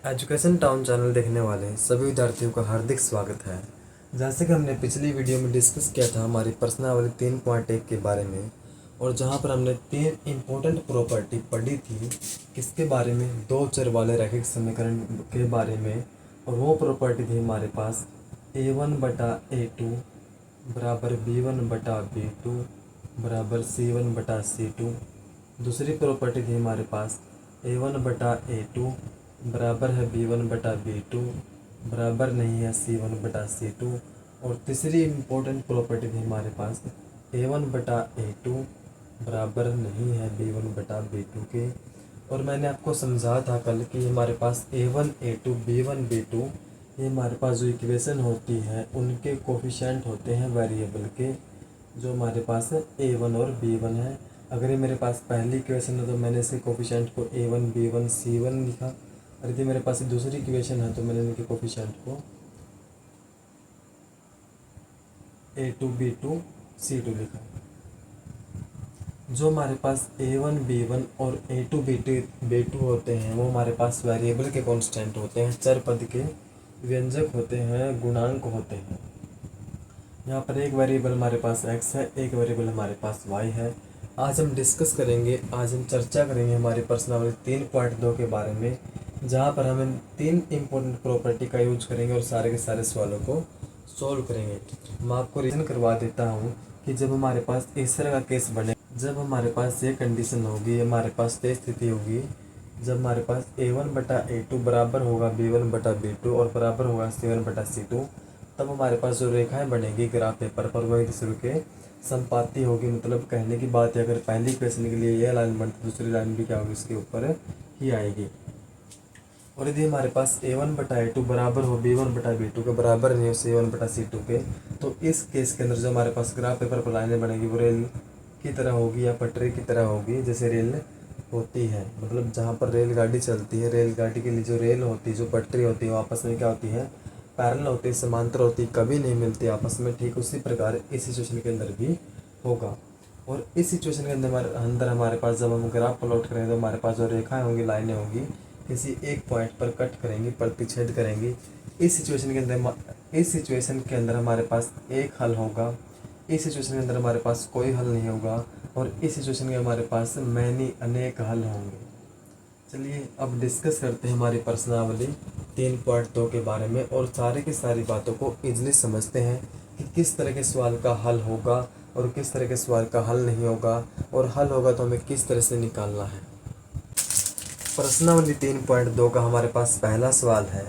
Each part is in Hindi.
एजुकेशन टाउन चैनल देखने वाले सभी विद्यार्थियों का हार्दिक स्वागत है। जैसे कि हमने पिछली वीडियो में डिस्कस किया था हमारी प्रश्नावली 3.1 के बारे में, और जहां पर हमने 3 इम्पोर्टेंट प्रॉपर्टी पढ़ी थी। किसके बारे में? दो चर वाले रैखिक समीकरण के बारे में। और वो प्रॉपर्टी थी हमारे पास a1/a2 बराबर b1/b2 बराबर c1/c2। दूसरी प्रॉपर्टी थी हमारे पास a1/a2 बराबर है b1/b2 बराबर नहीं है c1/c2। और तीसरी इम्पोर्टेंट प्रॉपर्टी थी हमारे पास a1/a2 बराबर नहीं है b1/b2 के। और मैंने आपको समझा था कल कि हमारे पास a1 a2 b1 b2 ये हमारे पास जो इक्वेशन होती है उनके कोफिशिएंट होते हैं वेरिएबल के, जो हमारे पास a1 और b1 है। अगर ये मेरे पास पहली इक्वेशन है तो मैंने इसके कोफिशिएंट को a1 b1 c1 लिखा, और यदि मेरे पास दूसरी इक्वेशन है तो मैंने इनके कोफिशिएंट को a2 b2 c2 लिखा। जो हमारे पास a1 b1 और a2 b2 होते हैं वो हमारे पास वेरिएबल के कांस्टेंट होते हैं, चर पद के व्यंजक होते हैं, गुणांक होते हैं। यहाँ पर एक वेरिएबल हमारे पास x है, एक वेरिएबल हमारे पास y है। आज हम डिस्कस करेंगे, आज हम चर्चा करेंगे हमारी प्रश्नावली 3.2 के बारे में, जहाँ पर हम 3 इम्पोर्टेंट प्रॉपर्टी का यूज करेंगे और सारे के सारे सवालों को सॉल्व करेंगे। मैं आपको रीजन करवा देता हूँ कि जब हमारे पास इस तरह का केस बने, जब हमारे पास ये कंडीशन होगी, हमारे पास ये स्थिति होगी, जब हमारे पास a1/a2 बराबर होगा b1/b2 और बराबर होगा c1/c2, तब हमारे पास जो रेखाएं बनेगी ग्राफ पेपर पर वह एक दूसरे के संपाती होगी। मतलब कहने की बात है, अगर पहली इक्वेशन के लिए यह लाइन बनती दूसरी लाइन भी क्या होगी, इसके ऊपर ही आएगी। और यदि हमारे पास a1/a2 बराबर हो b1/b2 के बराबर नहीं हो c1/c2 के, तो इस केस के अंदर जो हमारे पास ग्राफ पेपर पर लाइनें बनेगी वो रेल की तरह होगी या पटरी की तरह होगी, जैसे रेल होती है। मतलब जहाँ पर रेलगाड़ी चलती है, रेलगाड़ी के लिए जो रेल होती है, जो पटरी होती है, वो आपस में क्या होती है, पैरेलल होती है, समांतर होती है, कभी नहीं मिलती आपस में। ठीक उसी प्रकार इस सिचुएशन के अंदर भी होगा। और इस सिचुएशन के अंदर हमारे पास जब हम ग्राफ प्लॉट करेंगे तो हमारे पास जो रेखाएं होंगी, लाइनें होंगी, किसी एक पॉइंट पर कट करेंगी, प्रतिच्छेद करेंगी। इस सिचुएशन के अंदर हमारे पास एक हल होगा, इस सिचुएशन के अंदर हमारे पास कोई हल नहीं होगा, और इस सिचुएशन के हमारे पास मैनी अनेक हल होंगे। चलिए अब डिस्कस करते हैं हमारी प्रश्नावली 3.2 के बारे में, और सारी की सारी बातों को इजीली समझते हैं कि किस तरह के सवाल का हल होगा और किस तरह के सवाल का हल नहीं होगा, और हल होगा तो हमें किस तरह से निकालना है। प्रश्नावली 3.2 का हमारे पास पहला सवाल है,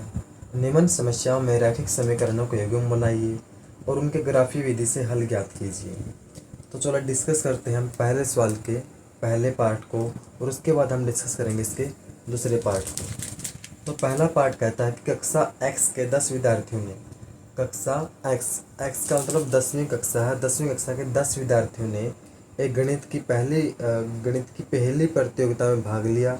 निम्न समस्याओं में रैखिक समीकरणों को युग्म बनाइए और उनके ग्राफीय विधि से हल ज्ञात कीजिए। तो चलो डिस्कस करते हैं हम पहले सवाल के पहले पार्ट को, और उसके बाद हम डिस्कस करेंगे इसके दूसरे पार्ट को। तो पहला पार्ट कहता है कि कक्षा x के 10 विद्यार्थियों ने, कक्षा x का मतलब 10वीं कक्षा है, 10वीं कक्षा के 10 विद्यार्थियों ने एक गणित की पहली प्रतियोगिता में भाग लिया।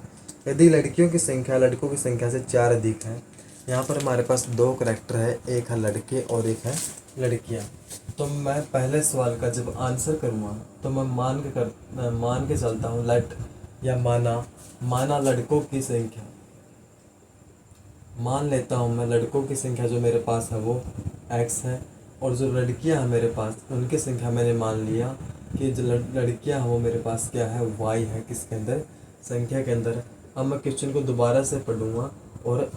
यदि लड़कियों की संख्या लड़कों की संख्या से 4 अधिक है। यहाँ पर हमारे पास 2 करैक्टर है, एक है लड़के और एक है लड़कियाँ। तो मैं पहले सवाल का जब आंसर करूँगा तो मैं मान के चलता हूँ, लेट या माना लड़कों की संख्या, मान लेता हूँ मैं लड़कों की संख्या जो मेरे पास है वो x है, और जो लड़कियाँ हैं मेरे पास उनकी संख्या मैंने मान लिया कि जो लड़कियाँ हैं वो मेरे पास क्या है, y है, किसके अंदर, संख्या के अंदर। अब मैं क्वेश्चन को दोबारा से पढ़ूंगा और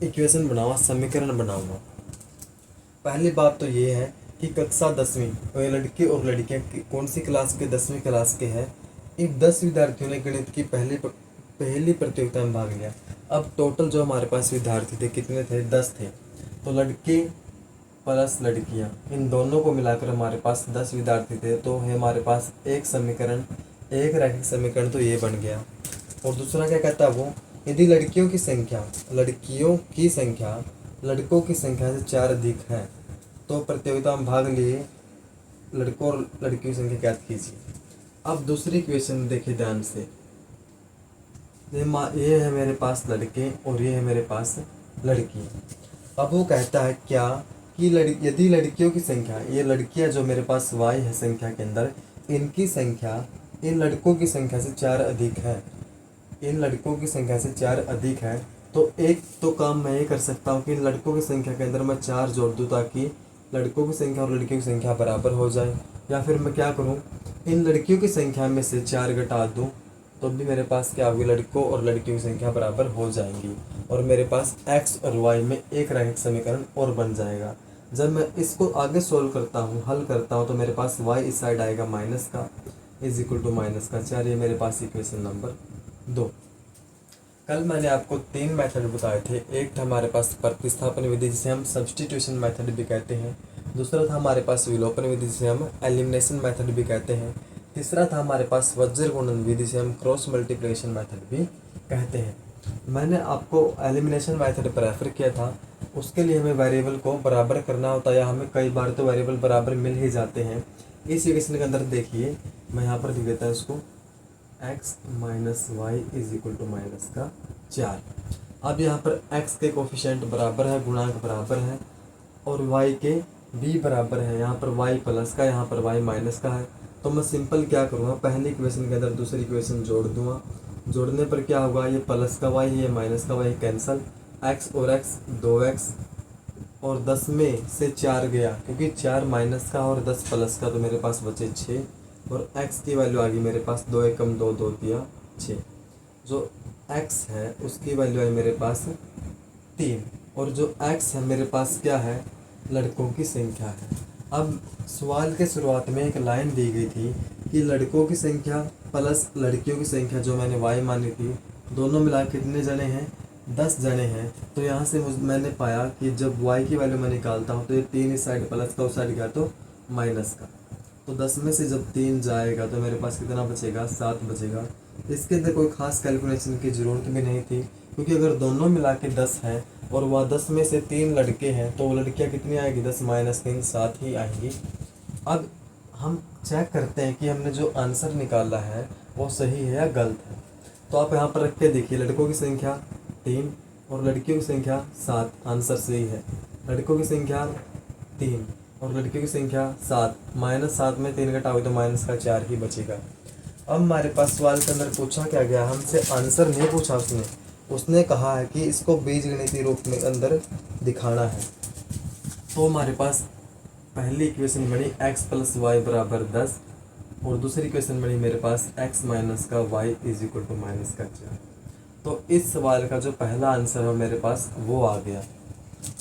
इक्वेशन बनाऊंगा, समीकरण बनाऊंगा। पहली बात तो ये है कि कक्षा 10वीं, और ये लड़के और लड़कियाँ कौन सी क्लास के, 10वीं क्लास के हैं। इन 10 विद्यार्थियों ने गणित की पहली प्रतियोगिता में भाग लिया। अब टोटल जो हमारे पास विद्यार्थी थे कितने थे, 10 थे। तो लड़के प्लस लड़कियां, इन दोनों को मिलाकर हमारे पास 10 विद्यार्थी थे। तो हमारे पास एक समीकरण, एक रैखिक समीकरण तो ये बन गया। और दूसरा क्या कहता है वो, यदि लड़कियों की संख्या लड़कों की संख्या से 4 अधिक है तो प्रतियोगिता में भाग लिए लड़कों और लड़कियों की संख्या ज्ञात कीजिए। अब दूसरी इक्वेशन देखिए ध्यान से, ये है मेरे पास लड़के और ये है मेरे पास लड़की। अब वो कहता है क्या कि यदि लड़कियों की संख्या, ये लड़कियां जो मेरे पास y है संख्या के अंदर, इनकी संख्या इन लड़कों की संख्या से 4 अधिक है, इन लड़कों की संख्या से 4 अधिक है, तो एक तो काम मैं ये कर सकता हूँ कि लड़कों की संख्या के अंदर मैं 4 जोड़ दूँ ताकि लड़कों की संख्या और लड़कियों की संख्या बराबर हो जाए। या फिर मैं क्या करूँ, इन लड़कियों की संख्या में से 4 घटा दूँ तो भी मेरे पास क्या होगी, लड़कों और लड़कियों की संख्या बराबर हो जाएंगी और मेरे पास x और y में एक रैखिक समीकरण और बन जाएगा। जब मैं इसको आगे सोल्व करता हूँ, हल करता हूँ, तो मेरे पास y इस साइड आएगा माइनस का इज इक्वल टू माइनस का 4। ये मेरे पास इक्वेशन नंबर 2। कल मैंने आपको 3 मेथड बताए थे। एक था हमारे पास प्रतिस्थापन विधि जिसे हम सब्स्टिट्यूशन मेथड भी कहते हैं। दूसरा था हमारे पास विलोपन विधि जिसे हम एलिमिनेशन मेथड भी कहते हैं। तीसरा था हमारे पास वज्र गुणन विधि जिसे हम क्रॉस मल्टीप्लिकेशन मेथड भी कहते हैं। मैंने आपको एलिमिनेशन मेथड प्रेफर किया था। उसके लिए हमें वेरिएबल को बराबर करना होता है या हमें कई बार तो वेरिएबल बराबर मिल ही जाते हैं। इस इक्वेशन के अंदर देखिए, मैं यहाँ पर लिख देता हूँ इसको x minus y is equal to minus का 4। अब यहाँ पर x के कोफिशिएंट बराबर है, गुणांक बराबर है, और y के भी बराबर है। यहाँ पर y प्लस का, यहाँ पर y माइनस का है। तो मैं सिंपल क्या करूँगा, पहली इक्वेशन के अंदर दूसरी इक्वेशन जोड़ दूंगा। जोड़ने पर क्या होगा, ये प्लस का y, ये माइनस का y कैंसल, x और x 2x, और 10 में से 4 गया क्योंकि 4 माइनस का और 10 प्लस का, तो मेरे पास बचे 6। और x की वैल्यू आ गई मेरे पास 2 एकम 2 2 दिया 6। जो x है उसकी वैल्यू है मेरे पास 3, और जो x है मेरे पास क्या है, लड़कों की संख्या है। अब सवाल के शुरुआत में एक लाइन दी गई थी कि लड़कों की संख्या प्लस लड़कियों की संख्या जो मैंने y मानी थी, दोनों मिला कितने जने हैं, 10 जने हैं। तो यहाँ से मैंने पाया कि जब y की वैल्यू मैं निकालता हूँ तो ये 3 इस साइड प्लस का, उस साइड गया तो माइनस का। तो 10 में से जब 3 जाएगा तो मेरे पास कितना बचेगा, 7 बचेगा। इसके अंदर कोई खास कैलकुलेशन की ज़रूरत भी नहीं थी क्योंकि अगर दोनों मिला के 10 हैं और वह 10 में से 3 लड़के हैं तो वो लड़कियाँ कितनी आएगी, 10 माइनस 3 7 ही आएंगी। अब हम चेक करते हैं कि हमने जो आंसर निकाला है वो सही है या गलत है। तो आप यहाँ पर रख के देखिए, लड़कों की संख्या 3 और लड़कियों की संख्या 7, आंसर सही है। लड़कों की संख्या 3 और लड़कियों की संख्या 7, माइनस 7 में 3 घटाओगे तो माइनस का 4 ही बचेगा। अब हमारे पास सवाल के अंदर पूछा क्या गया, हमसे आंसर नहीं पूछा उसने कहा है कि इसको बीजगणितीय रूप में अंदर दिखाना है। तो हमारे पास पहली इक्वेशन बनी x प्लस वाई बराबर 10 और दूसरी इक्वेशन बनी मेरे पास x माइनस का y is equal to minus का 4। तो इस सवाल का जो पहला आंसर है मेरे पास वो आ गया।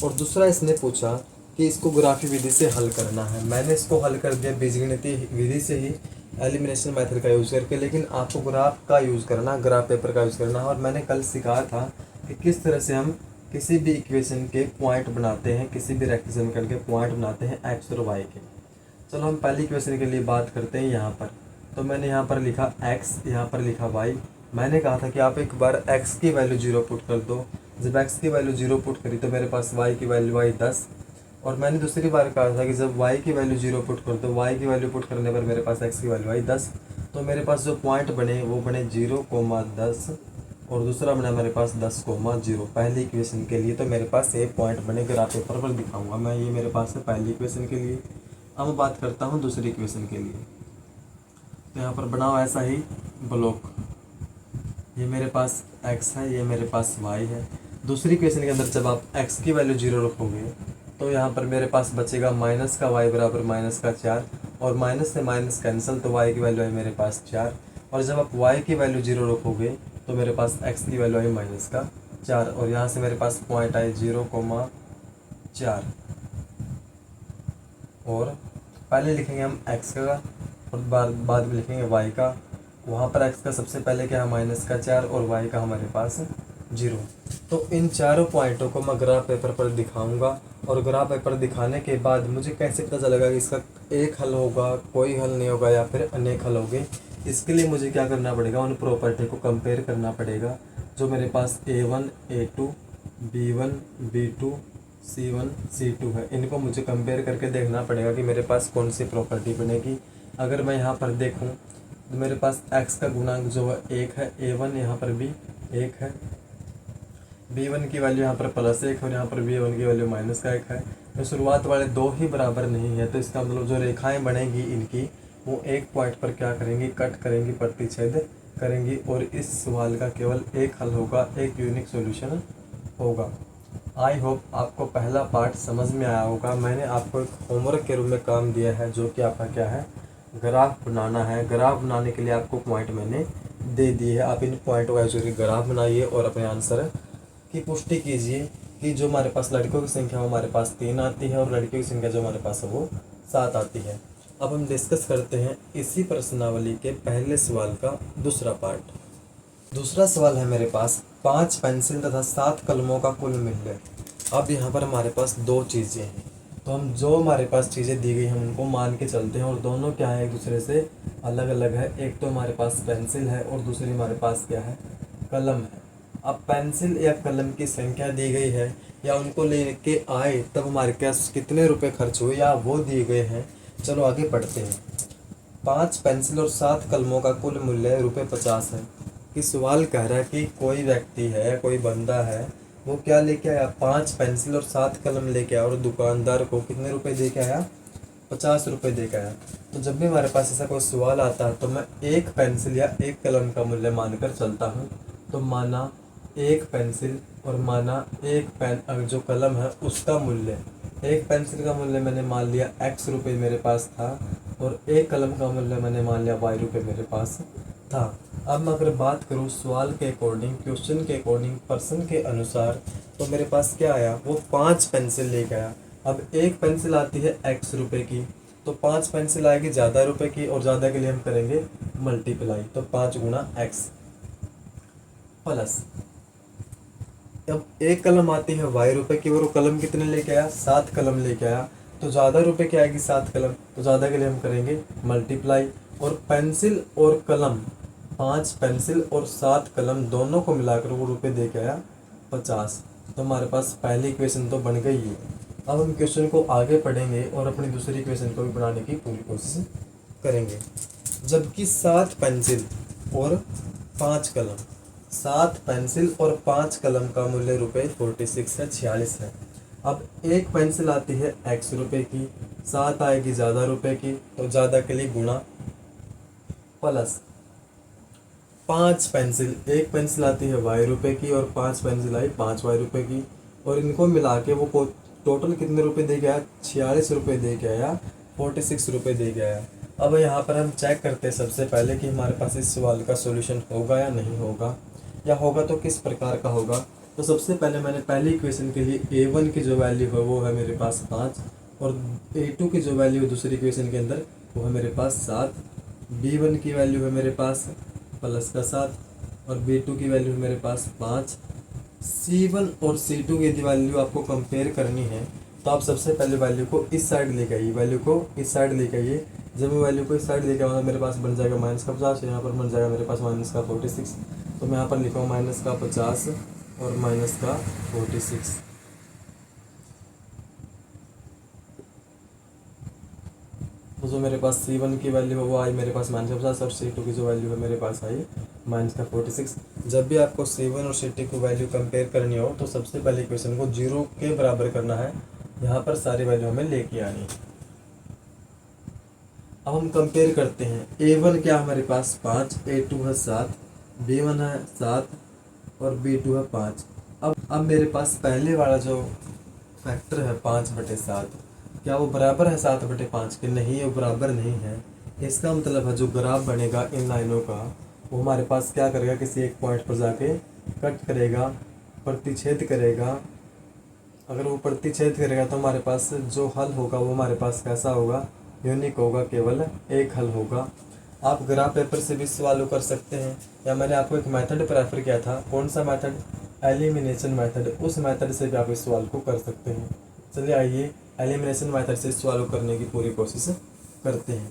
और दूसरा इसने पूछा कि इसको ग्राफी विधि से हल करना है। मैंने इसको हल कर दिया बीजगणितीय विधि से ही, एलिमिनेशन मेथड का यूज़ करके, लेकिन आपको ग्राफ का यूज़ करना, ग्राफ पेपर का यूज़ करना है। और मैंने कल सिखाया था कि किस तरह से हम किसी भी इक्वेशन के पॉइंट बनाते हैं, किसी भी रेक्ट समीकरण के पॉइंट बनाते हैं एक्स और वाई के। चलो हम पहली इक्वेशन के लिए बात करते हैं। यहाँ पर तो मैंने यहाँ पर लिखा x, यहाँ पर लिखा y। मैंने कहा था कि आप एक बार x की वैल्यू 0 पुट कर दो। जब x की वैल्यू 0 पुट करी तो मेरे पास y की वैल्यू आई 10। और मैंने दूसरी बार कहा था कि जब y की वैल्यू 0 पुट कर दो, y की वैल्यू पुट करने पर मेरे पास x की वैल्यू आई 10। तो मेरे पास जो पॉइंट बने वो बने 0,10 और दूसरा बना मेरे पास 10,0 पहली इक्वेशन के लिए। तो मेरे पास ये पॉइंट बने, ग्राफ पेपर पर दिखाऊंगा मैं। ये मेरे पास है पहली इक्वेशन के लिए। अब मैं बात करता हूँ दूसरी इक्वेशन के लिए। तो यहाँ पर बनाओ ऐसा ही ब्लॉक, ये मेरे पास x है, ये मेरे पास y है। दूसरी इक्वेशन के अंदर जब आप x की वैल्यू 0 रखोगे तो यहाँ पर मेरे पास बचेगा माइनस का y बराबर माइनस का 4, और माइनस से माइनस कैंसिल, तो y की वैल्यू है मेरे पास 4। और जब आप y की वैल्यू 0 रखोगे तो मेरे पास x की वैल्यू है माइनस का 4, और यहाँ से मेरे पास पॉइंट आए 0,4। और पहले लिखेंगे हम x का और बाद में लिखेंगे y का। वहाँ पर x का सबसे पहले क्या है माइनस का 4 और y का हमारे पास 0। तो इन चारों पॉइंटों को मैं ग्राफ पेपर पर दिखाऊंगा, और ग्राफ पेपर दिखाने के बाद मुझे कैसे पता चलेगा कि इसका एक हल होगा, कोई हल नहीं होगा, या फिर अनेक हल होंगे। इसके लिए मुझे क्या करना पड़ेगा, उन प्रॉपर्टी को कंपेयर करना पड़ेगा जो मेरे पास A1 A2 B1 B2 C1 C2 है। इनको मुझे कंपेयर करके देखना पड़ेगा कि मेरे पास कौन सी प्रॉपर्टी बनेगी। अगर मैं यहाँ पर देखूँ तो मेरे पास x का गुणांक जो है 1 है, A1 यहाँ पर भी 1 है, B1 की वैल्यू यहाँ पर +1 और यहाँ पर B1 की वैल्यू माइनस का 1 है। तो शुरुआत वाले दो ही बराबर नहीं है, तो इसका मतलब जो रेखाएं बनेगी इनकी वो एक पॉइंट पर क्या करेंगी, कट करेंगी, प्रतिच्छेद करेंगे और इस सवाल का केवल एक हल होगा, एक यूनिक सॉल्यूशन होगा। आई होप आपको पहला पार्ट समझ में आया होगा। मैंने आपको एक होमवर्क के रूप में काम दिया है, जो कि आपका क्या है, ग्राफ बनाना है। ग्राफ बनाने के लिए आपको पॉइंट मैंने दे दिए है। आप इन पॉइंटों का यूज ग्राफ बनाइए और अपने आंसर की पुष्टि कीजिए कि जो हमारे पास लड़कों की संख्या वो हमारे पास 3 आती है और लड़कियों की संख्या जो हमारे पास है वो 7 आती है। अब हम डिस्कस करते हैं इसी प्रश्नावली के पहले सवाल का दूसरा पार्ट। दूसरा सवाल है मेरे पास, 5 पेंसिल तथा 7 कलमों का कुल मूल्य। अब यहाँ पर हमारे पास 2 चीज़ें हैं, तो हम जो हमारे पास चीज़ें दी गई हैं उनको मान के चलते हैं, और दोनों क्या है, एक दूसरे से अलग अलग है। एक तो हमारे पास पेंसिल है और दूसरी हमारे पास क्या है, कलम है। अब पेंसिल या कलम की संख्या दी गई है या उनको लेके आए तब हमारे पास कितने रुपए खर्च हुए या वो दिए गए हैं। चलो आगे पढ़ते हैं। 5 पेंसिल और 7 कलमों का कुल मूल्य ₹50 है। कि सवाल कह रहा है कि कोई व्यक्ति है, कोई बंदा है, वो क्या लेके आया, 5 पेंसिल और 7 कलम लेके आया और दुकानदार को कितने रुपए दे के आया, 50 रुपये दे के आया। तो जब भी हमारे पास ऐसा कोई सवाल आता है तो मैं एक पेंसिल या एक कलम का मूल्य मानकर चलता हूँ। तो माना एक पेंसिल और माना एक पेन जो कलम है उसका मूल्य, एक पेंसिल का मूल्य मैंने मान लिया x रुपये मेरे पास था और एक कलम का मूल्य मैंने मान लिया y रुपये मेरे पास था। अब मैं अगर बात करूँ सवाल के अकॉर्डिंग, क्वेश्चन के अकॉर्डिंग, प्रश्न के अनुसार, तो मेरे पास क्या आया, वो 5 पेंसिल लेके आया। अब एक पेंसिल आती है x रुपये की, तो 5 पेंसिल आएगी ज़्यादा रुपए की, और ज़्यादा के लिए हम करेंगे मल्टीप्लाई, तो 5 गुना x प्लस। अब एक कलम आती है y रुपये की और वो कलम कितने लेके आया, 7 कलम लेके आया, तो ज़्यादा रुपए की आएगी 7 कलम, तो ज़्यादा के लिए हम करेंगे मल्टीप्लाई। और पेंसिल और कलम, 5 पेंसिल और 7 कलम दोनों को मिलाकर वो रुपए दे के आया 50। तो हमारे पास पहली इक्वेशन तो बन गई है। अब हम क्वेश्चन को आगे पढ़ेंगे और अपनी दूसरी इक्वेशन को भी बनाने की पूरी कोशिश करेंगे। जबकि 7 पेंसिल और 5 कलम, 7 पेंसिल और 5 कलम का मूल्य ₹46 है, 46 है। अब एक पेंसिल आती है x रुपये की, 7 आएगी ज़्यादा रुपए की, तो ज़्यादा के लिए गुणा प्लस। 5 पेंसिल, एक पेंसिल आती है y रुपये की और 5 पेंसिल आई 5y रुपये की, और इनको मिला के वो टोटल कितने रुपए दे गया, 46 रुपये दे के आया, 46 रुपये दे के आया। अब यहाँ पर हम चेक करते हैं सबसे पहले कि हमारे पास इस सवाल का सॉल्यूशन होगा या नहीं होगा, या होगा तो किस प्रकार का होगा। तो सबसे पहले मैंने पहली इक्वेशन के लिए a1 की जो वैल्यू है वो है मेरे पास 5, और a2 की जो वैल्यू है दूसरी इक्वेशन के अंदर वो है मेरे पास 7, b1 की वैल्यू है मेरे पास प्लस का 7, और b2 की वैल्यू है मेरे पास 5। c1 और c2 की यदि वैल्यू आपको कंपेयर करनी है तो आप सबसे पहले वैल्यू को इस साइड लेके आइए, वैल्यू को इस साइड लेके आइए। जब मैं वैल्यू को इस साइड लेके आऊँगा मेरे पास बन जाएगा -50, यहाँ पर बन जाएगा मेरे पास -46। तो मैं यहाँ पर लिखूँ -50 और -46। तो जो मेरे पास c1 की वैल्यू है वो आई मेरे पास -50, और c2 की जो वैल्यू है मेरे पास आई -46। जब भी आपको c1 और c2 की वैल्यू कंपेयर करनी हो तो सबसे पहले इक्वेशन को 0 के बराबर करना है, यहाँ पर सारी वैल्यू हमें लेके आनी है। अब हम कंपेयर करते हैं, a1 क्या है हमारे पास 5, a2 है 7, b1 है 7 और b2 है 5। अब मेरे पास पहले वाला जो फैक्टर है 5/7, क्या वो बराबर है 7/5 के? नहीं, वो बराबर नहीं है। इसका मतलब है जो ग्राफ बनेगा इन लाइनों का वो हमारे पास क्या करेगा, किसी एक पॉइंट पर जाके कट करेगा, प्रतिच्छेद करेगा। अगर वो प्रतिच्छेद करेगा तो हमारे पास जो हल होगा वो हमारे पास कैसा होगा, यूनिक होगा, केवल एक हल होगा। आप ग्राफ पेपर से भी सवाल कर सकते हैं, या मैंने आपको एक मेथड प्रेफर किया था, कौन सा मेथड, एलिमिनेशन मेथड, उस मेथड से भी आप इस सवाल को कर सकते हैं। चलिए आइए एलिमिनेशन मेथड से इस सवाल को करने की पूरी कोशिश करते हैं।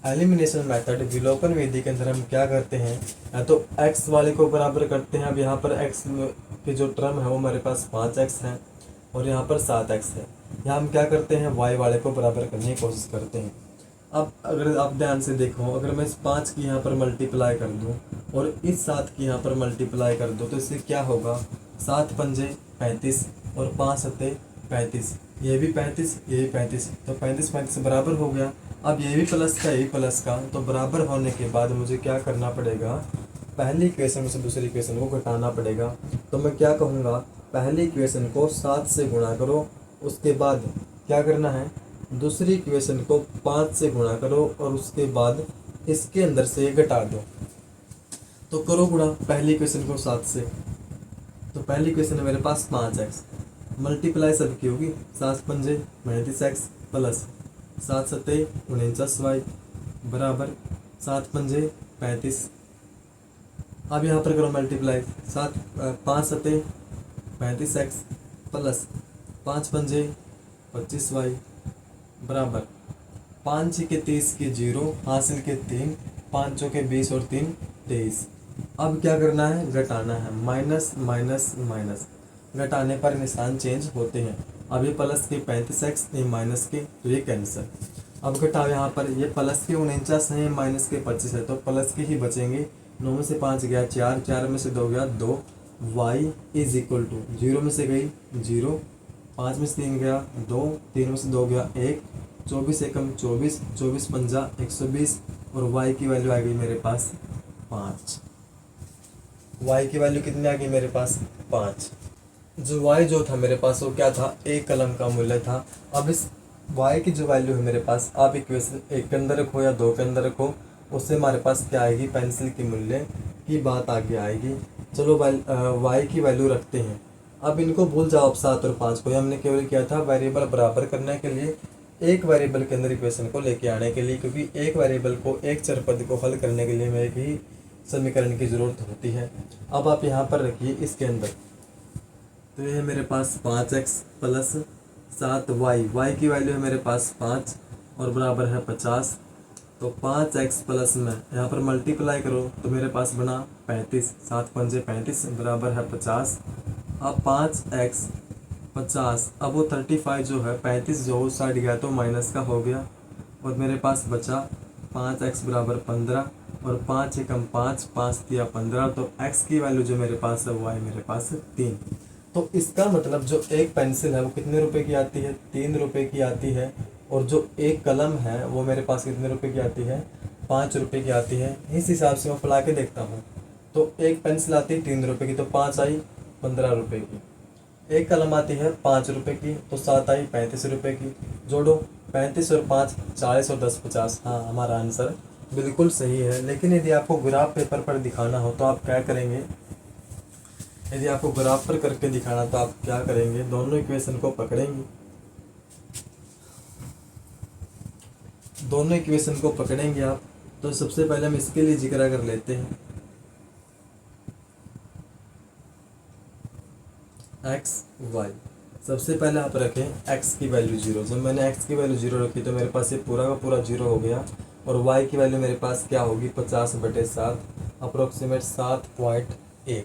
एलिमिनेशन मेथड विलोपन विधि के अंदर हम क्या करते हैं, या तो x वाले को बराबर करते हैं। अब यहाँ पर x की जो टर्म है वो हमारे पास 5x है और यहाँ पर 7x है। यहाँ हम क्या करते हैं, y वाले को बराबर करने की कोशिश करते हैं। अब अगर आप ध्यान से देखो, अगर मैं इस 5 की यहाँ पर मल्टीप्लाई कर दूँ और इस 7 की यहाँ पर मल्टीप्लाई कर दूँ तो इससे क्या होगा, 7 पंजे 35 और 5 सत्ते 35, ये भी 35, ये भी 35, तो 35 बराबर हो गया। अब ये भी प्लस का, ये भी प्लस का, तो बराबर होने के बाद मुझे क्या करना पड़ेगा, पहली इक्वेशन से दूसरी इक्वेशन को घटाना पड़ेगा। तो मैं क्या कहूँगा, पहली इक्वेशन को 7 से गुणा करो, उसके बाद क्या करना है, दूसरी इक्वेशन को 5 से गुणा करो और उसके बाद इसके अंदर से ये घटा दो। तो करो गुणा पहली इक्वेशन को 7 से, तो पहली इक्वेशन है मेरे पास 5x, मल्टीप्लाई सबकी होगी 7 पंजे 35x प्लस 7 सत्ते 49y बराबर 7 पंजे 35। अब यहाँ पर करो मल्टीप्लाई 5 सत्ते 35x प्लस 5 पंजे 25y बराबर 5 के 30 के 0 हासिल के 3, 5 के 20 और 3 23। अब क्या करना है, घटाना है, माइनस माइनस माइनस, घटाने पर निशान चेंज होते हैं। अब ये प्लस के 35x, ये माइनस के, तो ये कैंसिल। अब घटाओ यहाँ पर, ये प्लस के 49 है, माइनस के 25 है, तो प्लस के ही बचेंगे। 9 में से 5 गया 4, 4 में से 2 गया 2, y इज इक्वल टू 0 में से गई 0, 5 में से 3 गया 2, 3 में से 2 गया 1, 24 एकम 24, 24 पंजा 120 और y की वैल्यू आ गई मेरे पास 5। y की वैल्यू कितनी आ गई मेरे पास 5। जो y जो था मेरे पास वो क्या था, एक कलम का मूल्य था। अब इस y की जो वैल्यू है मेरे पास, आप इक्वेशन 1 के अंदर रखो या 2 के अंदर रखो, उससे हमारे पास क्या आएगी, पेंसिल के मूल्य की बात आगे आएगी। चलो y की वैल्यू रखते हैं। अब इनको भूल जाओ, अब 7 और 5 को हमने केवल किया था वेरिएबल बराबर करने के लिए, एक वेरिएबल के अंदर इक्वेशन को लेके आने के लिए, क्योंकि एक वेरिएबल को, एक चर पद को हल करने के लिए हमें एक ही समीकरण की ज़रूरत होती है। अब आप यहाँ पर रखिए इसके अंदर, तो ये है मेरे पास 5x प्लस 7y, y की वैल्यू है मेरे पास 5 और बराबर है 50। तो 5x प्लस में यहाँ पर मल्टीप्लाई करो तो मेरे पास बना 35, 7 पंजे 35 बराबर है 50। अब 5x 50, अब वो 35 जो है 35 जो उस साइड गया तो माइनस का हो गया और मेरे पास बचा 5x बराबर 15 और 5 एकम 5, 5 दिया 15, तो x की वैल्यू जो मेरे पास है वो है मेरे पास 3। तो इसका मतलब जो एक पेंसिल है वो कितने रुपए की आती है, 3 रुपए की आती है। और जो एक कलम है वो मेरे पास कितने रुपए की आती है, 5 रुपए की आती है। इस हिसाब से मैं फुला के देखता हूँ, तो एक पेंसिल आती है 3 रुपए की, तो 5 आई 15 रुपए की। एक कलम आती है 5 रुपए की, तो 7 आई 35 रुपए की। जोड़ो 35 और 5 40 और 10 50। हाँ, हमारा आंसर बिल्कुल सही है। लेकिन यदि आपको ग्राफ पेपर पर दिखाना हो तो आप क्या करेंगे, यदि आपको ग्राफ पर करके दिखाना तो आप क्या करेंगे, दोनों इक्वेशन को पकड़ेंगे, दोनों इक्वेशन को पकड़ेंगे आप। तो सबसे पहले हम इसके लिए जिक्र कर लेते हैं, x y। सबसे पहले आप रखें x की वैल्यू 0। जब मैंने x की वैल्यू 0 रखी तो मेरे पास ये पूरा का पूरा 0 हो गया और y की वैल्यू मेरे पास क्या होगी, 50/7 अप्रोक्सीमेट 7.1।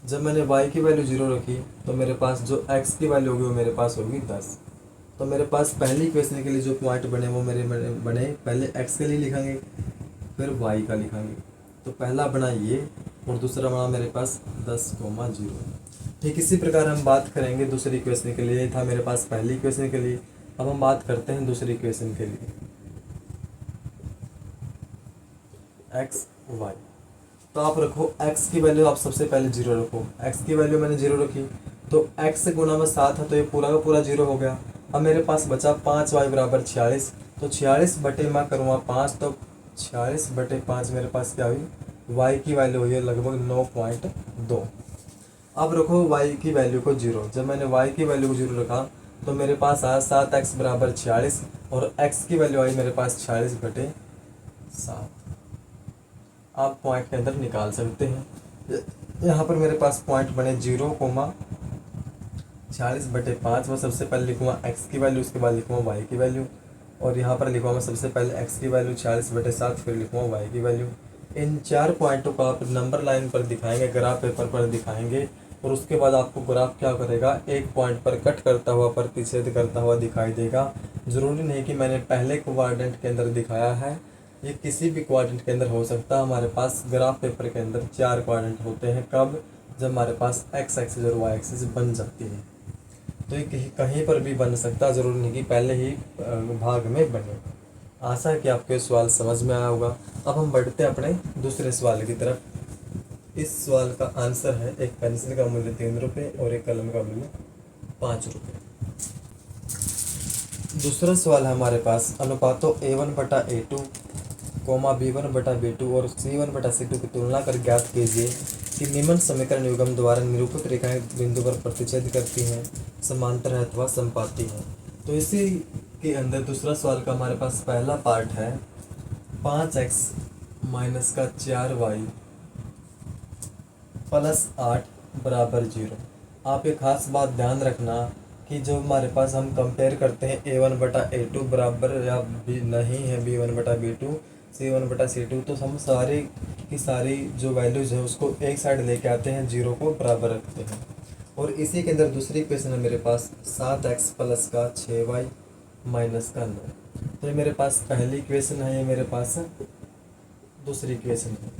जब मैंने y की वैल्यू 0 रखी तो मेरे पास जो x की वैल्यू होगी वो मेरे पास होगी 10। तो मेरे पास पहली इक्वेशन के लिए जो पॉइंट बने वो मेरे बने, पहले x के लिए लिखेंगे फिर y का लिखेंगे। तो पहला बना ये और दूसरा बना मेरे पास 10,0। ठीक इसी प्रकार हम बात करेंगे दूसरी इक्वेशन के लिए। ये था मेरे पास पहली इक्वेशन के लिए। अब हम बात करते हैं दूसरी इक्वेशन के लिए, x y। तो आप रखो x की वैल्यू, आप सबसे पहले 0 रखो। x की वैल्यू मैंने 0 रखी तो x से गुणा में 7 है तो ये पूरा का पूरा 0 हो गया। अब मेरे पास बचा 5y बराबर 46, तो 46 बटे मैं करूँगा 5, तो 46/5 मेरे पास क्या हुई, y की वैल्यू हुई है लगभग 9.2। अब रखो y की वैल्यू को 0। जब मैंने y की वैल्यू को 0 रखा तो मेरे पास आया 7x बराबर 46 और x की वैल्यू आई मेरे पास 46/7। आप पॉइंट के अंदर निकाल सकते हैं। यहाँ पर मेरे पास पॉइंट बने 0,46/5। मैं सबसे पहले लिखूँगा x की वैल्यू, उसके बाद लिखूँगा y की वैल्यू, और यहाँ पर लिखूँगा सबसे पहले x की वैल्यू 46/7, फिर लिखूँगा y की वैल्यू। इन 4 पॉइंटों को आप नंबर लाइन पर दिखाएंगे, ग्राफ पेपर पर दिखाएंगे और उसके बाद आपको ग्राफ क्या करेगा, एक पॉइंट पर कट करता हुआ, प्रतिच्छेद करता हुआ दिखाई देगा। ज़रूरी नहीं कि मैंने पहले क्वाड्रेंट के अंदर दिखाया है, ये किसी भी क्वाड्रेंट के अंदर हो सकता है। हमारे पास ग्राफ पेपर के अंदर 4 क्वाड्रेंट होते हैं। कब, जब हमारे पास x एक्सिस और y एक्सिस बन जाती है। तो ये कहीं पर भी बन सकता है, ज़रूरी नहीं कि पहले ही भाग में बने। आशा है कि आपको ये सवाल समझ में आया होगा। अब हम बढ़ते हैं अपने दूसरे सवाल की तरफ। इस सवाल का आंसर है एक पेंसिल का मूल्य 3 रुपये और एक कलम का मूल्य 5 रुपये। दूसरा सवाल है हमारे पास, अनुपातों A1/A2, B1/B2 और C1/C2 की तुलना कर ज्ञात कीजिए कि निम्न समीकरण युग्म द्वारा निरूपित रेखाएं बिंदु पर प्रतिच्छेद करती हैं, समांतर है अथवा समपाती है। तो इसी के अंदर दूसरा सवाल का हमारे पास पहला पार्ट है 5x माइनस का 4y प्लस 8 बराबर 0। आप एक खास बात ध्यान रखना कि जो हमारे पास हम कंपेयर करते हैं A1/A2 बराबर या नहीं है B1/B2, C1/C2, तो हम सारी की सारी जो वैल्यूज है उसको एक साइड लेके आते हैं, 0 को बराबर रखते हैं। और इसी के अंदर दूसरी इक्वेशन है मेरे पास 7x प्लस का 6y माइनस का 9। तो ये मेरे पास पहली इक्वेशन है, ये मेरे पास दूसरी इक्वेशन है।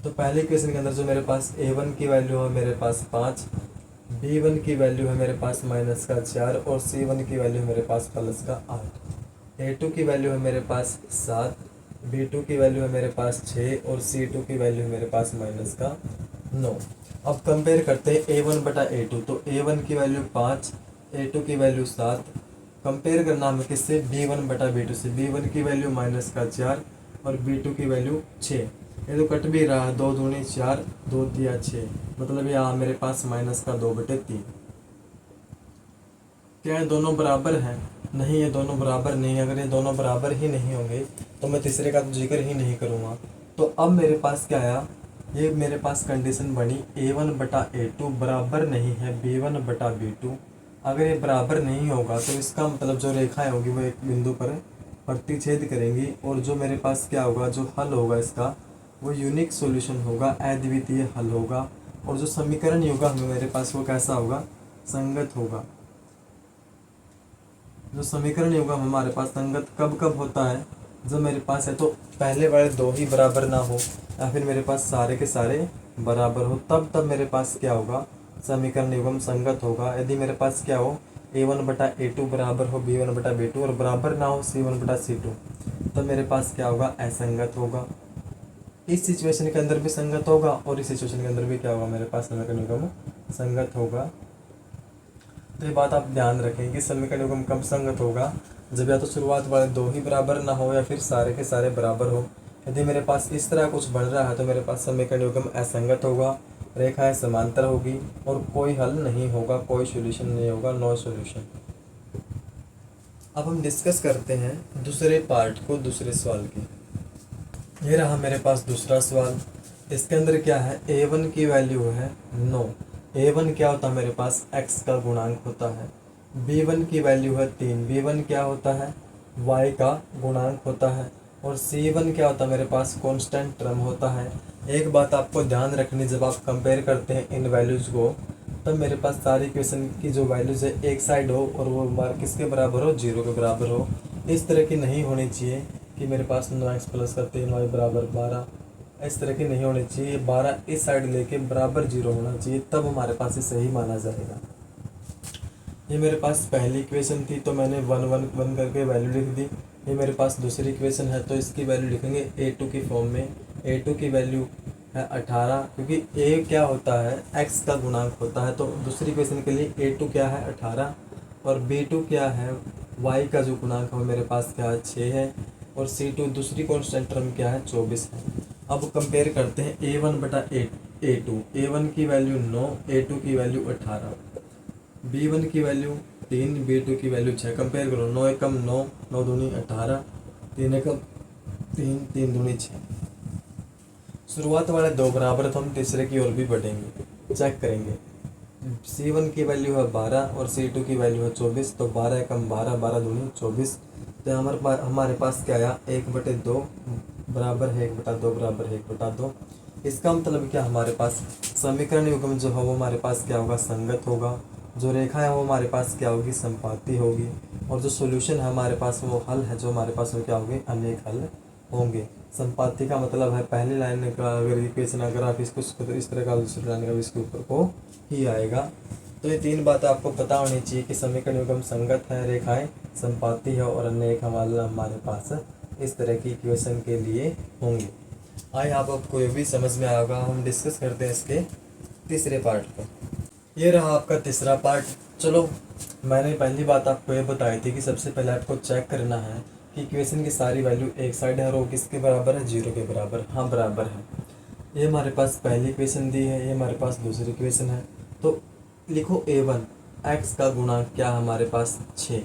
तो पहली इक्वेशन के अंदर जो मेरे पास A1 की वैल्यू है मेरे पास 5, B1 की वैल्यू है मेरे पास माइनस का 4 और C1 की वैल्यू है मेरे पास प्लस का 8। A2 की वैल्यू है मेरे पास 7, B2 की वैल्यू है मेरे पास 6 और C2 की वैल्यू है मेरे पास माइनस का 9। अब कंपेयर करते हैं A1/A2। तो A1 की वैल्यू 5, A2 की वैल्यू 7। कंपेयर करना हमें किससे, B1/B2 से। B1 की वैल्यू माइनस का 4 और B2 की वैल्यू 6। ये तो कट भी रहा है, 2 दूनी 4, 2 तिया 6, मतलब यहाँ मेरे पास माइनस का 2/3। क्या ये दोनों बराबर हैं? नहीं, ये दोनों बराबर नहीं। अगर ये दोनों बराबर ही नहीं होंगे तो मैं तीसरे का तो जिक्र ही नहीं करूँगा। तो अब मेरे पास क्या आया, ये मेरे पास कंडीशन बनी A1/A2 बराबर नहीं है B1/B2। अगर ये बराबर नहीं होगा तो इसका मतलब जो रेखाएं होगी वो एक बिंदु पर प्रतिच्छेद करेंगी, और जो मेरे पास क्या होगा, जो हल होगा इसका वो यूनिक सॉल्यूशन होगा, अद्वितीय हल होगा। और जो समीकरण होगा मेरे पास वो कैसा होगा, संगत होगा। जो समीकरण होगा हमारे पास संगत कब कब होता है, जब मेरे पास है तो पहले वाले दो ही बराबर ना हो या फिर मेरे पास सारे के सारे बराबर हो, तब मेरे पास क्या होगा, समीकरण युग्म संगत होगा। यदि मेरे पास क्या हो, A1/A2 बराबर हो B1/B2 और बराबर ना हो C1/C2, तब मेरे पास क्या होगा, असंगत होगा। इस सिचुएशन के अंदर भी संगत होगा और इस सिचुएशन के अंदर भी क्या होगा, मेरे पास समीकरण युग्म संगत होगा। तो ये बात आप ध्यान रखें कि समीकरण युग्म कब संगत होगा, जब या तो शुरुआत वाले दो ही बराबर ना हो या फिर सारे के सारे बराबर हो। यदि मेरे पास इस तरह कुछ बन रहा है तो मेरे पास समीकरण युग्म असंगत होगा, रेखाएं समांतर होगी और कोई हल नहीं होगा, कोई सॉल्यूशन नहीं होगा, नो सॉल्यूशन। अब हम डिस्कस करते हैं दूसरे पार्ट को, दूसरे सवाल की। ये रहा मेरे पास दूसरा सवाल। इसके अंदर क्या है, A1 की वैल्यू है 9। A1 क्या होता है, मेरे पास x का गुणांक होता है। B1 की वैल्यू है 3। B1 क्या होता है, y का गुणांक होता है। और C1 क्या होता है, मेरे पास कांस्टेंट टर्म होता है। एक बात आपको ध्यान रखनी, जब आप कंपेयर करते हैं इन वैल्यूज़ को, तब मेरे पास सारी इक्वेशन की जो वैल्यूज़ है एक साइड हो और वो किसके बराबर हो, 0 के बराबर हो। इस तरह की नहीं होनी चाहिए कि मेरे पास 9x प्लस का 3y बराबर 12, इस तरह की नहीं होनी चाहिए। 12 इस साइड लेके बराबर 0 होना चाहिए, तब हमारे पास ये सही माना जाएगा। ये मेरे पास पहली इक्वेशन थी तो मैंने 1 1 1 करके वैल्यू लिख दी। ये मेरे पास दूसरी इक्वेशन है तो इसकी वैल्यू लिखेंगे A2 की फॉर्म में। A2 की वैल्यू है 18, क्योंकि A क्या होता है, x का गुणांक होता है। तो दूसरी इक्वेशन के लिए A2 क्या है, 18, और B2 क्या है, y का जो गुणांक है मेरे पास क्या है, 6 है, और C2 दूसरी कॉन्स्टेंट टर्म क्या है, 24 है। अब कंपेयर करते हैं A1/A2। A1 की वैल्यू 9, A2 की वैल्यू 18, B1 की वैल्यू 3, B2 की वैल्यू 6। कंपेयर करो, 9 एकम 9, 9 दूनी 18, 3 एकम 3, 3 दूनी 6। शुरुआत वाले दो बराबर तो हम तीसरे की ओर भी बढ़ेंगे, चेक करेंगे। C1 की वैल्यू है 12 और C2 की वैल्यू है 24, तो 12 एकम 12, 12 दूनी 24। तो हमारे पास क्या आया, 1/2 बराबर है 1/2 बराबर है 1/2। इसका मतलब क्या, हमारे पास समीकरण युग्म जो है वो हमारे पास क्या होगा, संगत होगा। जो रेखा है वो हमारे पास क्या होगी, समपाती होगी। और जो सॉल्यूशन है हमारे पास, वो हल है जो हमारे पास वो क्या होंगे, अनेक हल होंगे। संपाती का मतलब है पहली लाइन का अगर इक्वेशन अगर आप इसको तो इस तरह का, दूसरी लाइन का इसके ऊपर को ही आएगा। तो ये तीन बातें आपको पता होनी चाहिए कि समीकरण युग्म संगत है, रेखाएं संपाती है और अनेक हमारे पास इस तरह की इक्वेशन के लिए होंगे। आई आप आपको ये भी समझ में आएगा। हम डिस्कस करते हैं इसके तीसरे पार्ट को। ये रहा आपका तीसरा पार्ट। चलो, मैंने पहली बात आपको ये बताई थी कि सबसे पहले आपको चेक करना है कि इक्वेशन की सारी वैल्यू एक साइड है और वो किसके बराबर है, 0 के बराबर। हाँ, बराबर है। ये हमारे पास पहली इक्वेशन दी है, ये हमारे पास दूसरी इक्वेशन है। तो लिखो a1 x का गुणांक क्या है हमारे पास 6,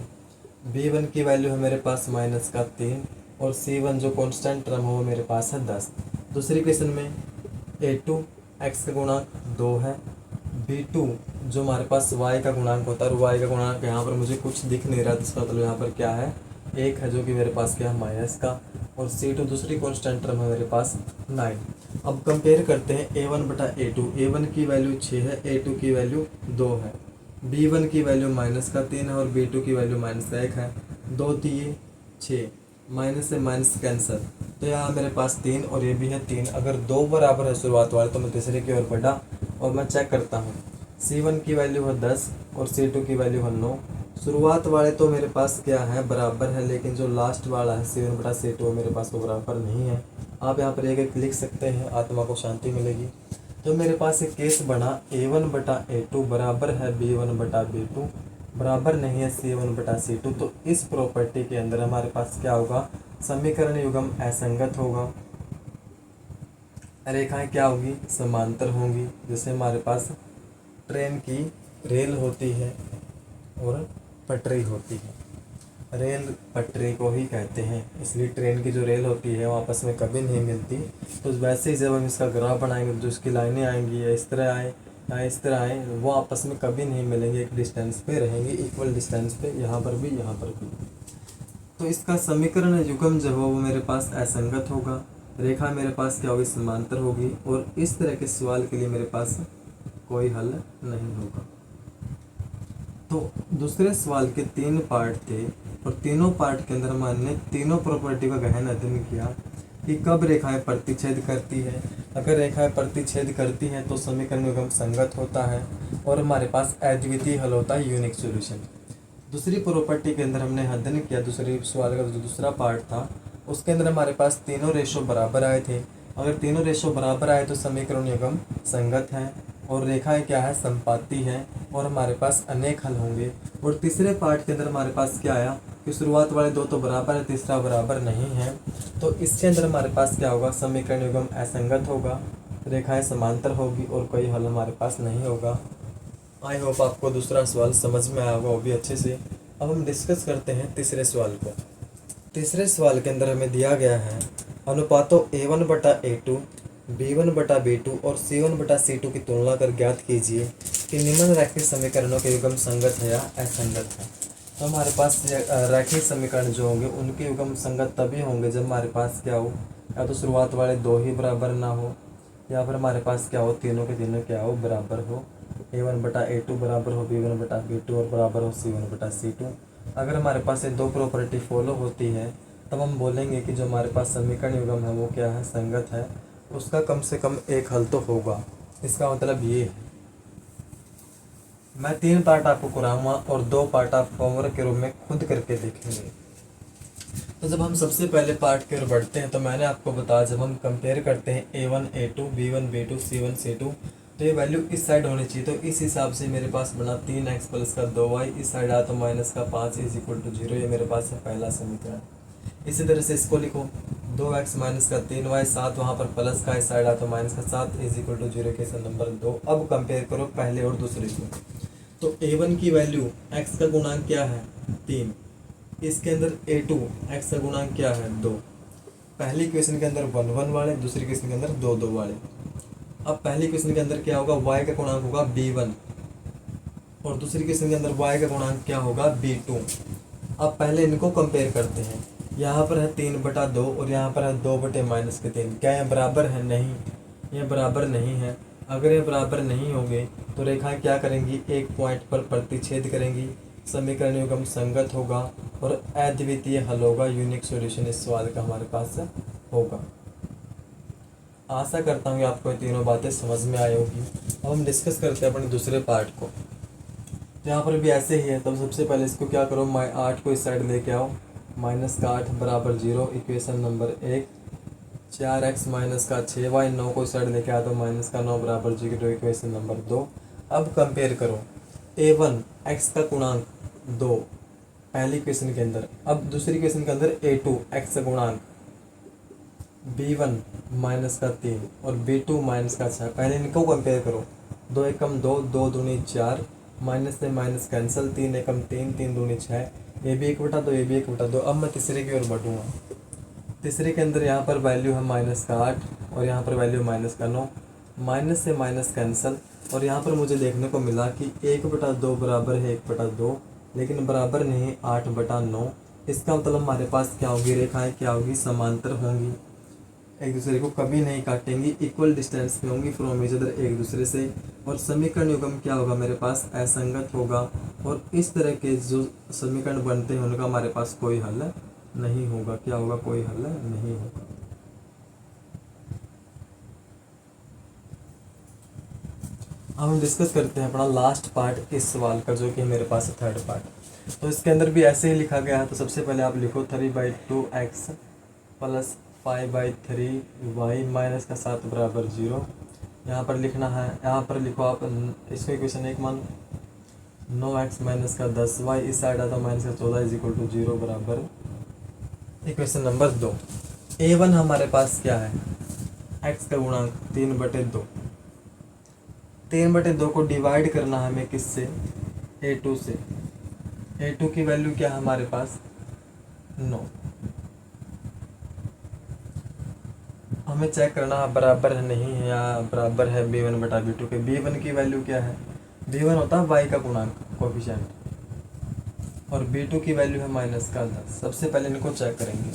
b1 की वैल्यू है मेरे पास -3 और c1 जो कांस्टेंट टर्म है वो मेरे पास है 10। दूसरी इक्वेशन में a2 x का गुणांक 2 है, b2 जो हमारे पास y का गुणांक होता है और y का गुणांक यहाँ पर मुझे कुछ दिख नहीं रहा, तो इसका मतलब यहाँ पर क्या है, 1 है, जो कि मेरे पास क्या है माइनस का, और c2 दूसरी कांस्टेंट टर्म है मेरे पास 9। अब कंपेयर करते हैं a1 बटा a2। a1 की वैल्यू 6 है, a2 की वैल्यू 2 है, b1 की वैल्यू -3 है और b2 की वैल्यू -1 है। 2 दिए 6, माइनस से माइनस कैंसिल, तो यहाँ मेरे पास 3 और ये भी है 3। अगर 2 बराबर है शुरुआत वाले तो मैं तीसरे की ओर बढ़ा और मैं चेक करता हूँ। c1 की वैल्यू है 10 और c2 की वैल्यू है 9। शुरुआत वाले तो मेरे पास क्या है, बराबर है, लेकिन जो लास्ट वाला है c1 बटा c2 मेरे पास वो बराबर नहीं है। आप यहाँ पर एक लिख सकते हैं, आत्मा को शांति मिलेगी। तो मेरे पास एक केस बना a1 बटा a2 बराबर है b1 बटा b2, बराबर नहीं है c1 बटा c2। तो इस प्रॉपर्टी के अंदर हमारे पास क्या होगा, समीकरण युग्म असंगत होगा, रेखाएं क्या होगी, समांतर होंगी। जैसे हमारे पास ट्रेन की रेल होती है और पटरी होती है, रेल पटरी को ही कहते हैं, इसलिए ट्रेन की जो रेल होती है वो आपस में कभी नहीं मिलती। तो वैसे ही जब हम इसका ग्राफ बनाएंगे तो जो इसकी लाइनें आएंगी या इस तरह आए या इस तरह आए, वो आपस में कभी नहीं मिलेंगे, एक डिस्टेंस पे रहेंगे, इक्वल डिस्टेंस पे, यहाँ पर भी यहाँ पर भी। तो इसका समीकरण युग्म जो है वो मेरे पास असंगत होगा, रेखा मेरे पास क्या होगी, समांतर होगी, और इस तरह के सवाल के लिए मेरे पास कोई हल नहीं होगा। तो दूसरे सवाल के 3 पार्ट थे और तीनों पार्ट के अंदर हमने तीनों प्रॉपर्टी का गहन अध्ययन किया कि कब रेखाएं प्रतिच्छेद करती है। अगर रेखाएं प्रतिच्छेद करती हैं तो समीकरण युग्म संगत होता है और हमारे पास अद्वितीय हल होता है, यूनिक सॉल्यूशन। दूसरी प्रॉपर्टी के अंदर हमने अध्ययन किया, दूसरे सवाल का जो दूसरा पार्ट था उसके अंदर हमारे पास तीनों रेशो बराबर आए थे। अगर तीनों रेशो बराबर आए तो समीकरण युग्म संगत है और रेखाएं क्या है, संपाती है, और हमारे पास अनेक हल होंगे। और तीसरे पार्ट के अंदर हमारे पास क्या आया कि शुरुआत वाले दो तो बराबर है, तीसरा बराबर नहीं है। तो इसके अंदर हमारे पास क्या होगा, समीकरण युग्म असंगत होगा, रेखाएं समांतर होगी और कोई हल हमारे पास नहीं होगा। आई होप आपको दूसरा सवाल समझ में आया होगा, वो भी अच्छे से। अब हम डिस्कस करते हैं तीसरे सवाल को। तीसरे सवाल के अंदर हमें दिया गया है अनुपातों a1 बटा a2, b1 बटा b2 और c1 बटा c2 की तुलना कर ज्ञात कीजिए कि निम्नलिखित समीकरणों के युग्म संगत है या असंगत है। तो हमारे पास रैखिक समीकरण जो होंगे उनके युग्म संगत तभी होंगे जब हमारे पास क्या हो, या तो शुरुआत वाले दो ही बराबर ना हो, या फिर हमारे पास क्या हो, तीनों के तीनों क्या हो, बराबर हो, a1 बटा a2 बराबर हो b1 बटा b2 और बराबर हो c1 बटा c2। अगर हमारे पास ये दो प्रॉपर्टी फॉलो होती है तब हम बोलेंगे कि जो हमारे पास समीकरण युग्म है वो क्या है, संगत है, उसका कम से कम एक हल तो होगा। इसका मतलब ये है, मैं 3 पार्ट आपको कराऊंगा और 2 पार्ट आप होमवर्क के रूप में खुद करके देखेंगे। तो जब हम सबसे पहले पार्ट की ओर बढ़ते हैं तो मैंने आपको बताया, जब हम कंपेयर करते हैं a1 a2 b1 b2 c1 c2 तो ये वैल्यू इस साइड होनी चाहिए। तो इस हिसाब से मेरे पास बना 3x प्लस का 2y, इस साइड आया तो माइनस का 5 इज इक्वल टू 0। ये मेरे पास है पहला समीकरण। इसी तरह से इसको लिखो 2x माइनस का 3y, 7 वहाँ पर प्लस का, इस साइड आया तो माइनस का 7 is equal to 0 case number 2। अब कंपेयर करो पहले और दूसरे को। तो a1 की वैल्यू x का गुणांक क्या है, 3, इसके अंदर a2 x का गुणांक क्या है, 2। पहली इक्वेशन के अंदर 1 1 वाले, दूसरी इक्वेशन के अंदर 2 2 वाले। अब पहली इक्वेशन के अंदर क्या होगा, y का गुणांक होगा b1 और दूसरी इक्वेशन के अंदर y का गुणांक क्या होगा, b2। अब पहले इनको कंपेयर करते हैं। यहाँ पर है 3 बटा 2 और यहाँ पर है 2 बटे माइनस के 3। क्या ये बराबर है, नहीं, ये बराबर नहीं है। अगर ये बराबर नहीं होंगे तो रेखाएं क्या करेंगी, एक पॉइंट पर प्रतिच्छेद करेंगी, समीकरण युग्म संगत होगा और अद्वितीय हल होगा, यूनिक सॉल्यूशन इस सवाल का हमारे पास होगा। आशा करता हूँ कि आपको ये तीनों बातें समझ में आई होगी। अब हम डिस्कस करते हैं अपने दूसरे पार्ट को। तो यहाँ पर भी ऐसे ही है। तब सबसे पहले इसको क्या करो, 8 को इस साइड लेके आओ, -8 बराबर 0, इक्वेशन नंबर 1। 4x माइनस का 6y, 9 को साइड लेके आ तो माइनस का 9 बराबर 0, इक्वेशन नंबर 2। अब कंपेयर करो a1 x का गुणांक 2 पहली इक्वेशन के अंदर, अब दूसरी इक्वेशन के अंदर a2 x का गुणांक, b1 माइनस का 3 और b2 माइनस का 6। पहले इनको कंपेयर करो, 2 एकम 2, 2 दूनी 4, माइनस से माइनस कैंसिल, 3 एकम 3, 3 दूनी 6, ये भी 1/2, ये भी 1/2। अब मैं तीसरे की ओर बढ़ूँगा। तीसरे के अंदर यहाँ पर वैल्यू है माइनस का 8 और यहाँ पर वैल्यू माइनस का 9, माइनस से माइनस कैंसिल, और यहाँ पर मुझे देखने को मिला कि 1/2 बराबर है 1/2, लेकिन बराबर नहीं 8/9। इसका मतलब हमारे पास क्या होगी, रेखाएं क्या होगी, समांतर होंगी, एक दूसरे को कभी नहीं काटेंगी, इक्वल डिस्टेंस पे होंगी फ्रॉम ईच अदर, एक दूसरे से। और समीकरण युग्म क्या होगा, मेरे पास असंगत होगा, और इस तरह के जो समीकरण बनते हैं उनका हमारे पास कोई हल नहीं होगा। क्या होगा, कोई हल नहीं होगा। अब हम डिस्कस करते हैं अपना लास्ट पार्ट इस सवाल का, जो कि मेरे पास है थर्ड पार्ट। तो इसके अंदर भी ऐसे ही लिखा गया है। तो सबसे पहले आप लिखो 3/2x प्लस 5/3y माइनस का 7 बराबर 0। यहाँ पर लिखना है, यहाँ पर लिखो आप इसको इक्वेशन 1 मान, 9x माइनस का 10y, इस साइड आता माइनस का 14 इज इक्वल टू 0 बराबर इक्वेशन नंबर 2। a1 हमारे पास क्या है, x का गुणांक 3/2, 3/2 को डिवाइड करना है हमें किससे, a2 से। a2 की वैल्यू क्या है हमारे पास, 9। हमें चेक करना है बराबर है नहीं है या बराबर है b1/b2 के। b1 की वैल्यू क्या है, b1 होता है y का गुणांक, कोफिशिएंट, और b2 की वैल्यू है माइनस का 10। सबसे पहले इनको चेक करेंगे।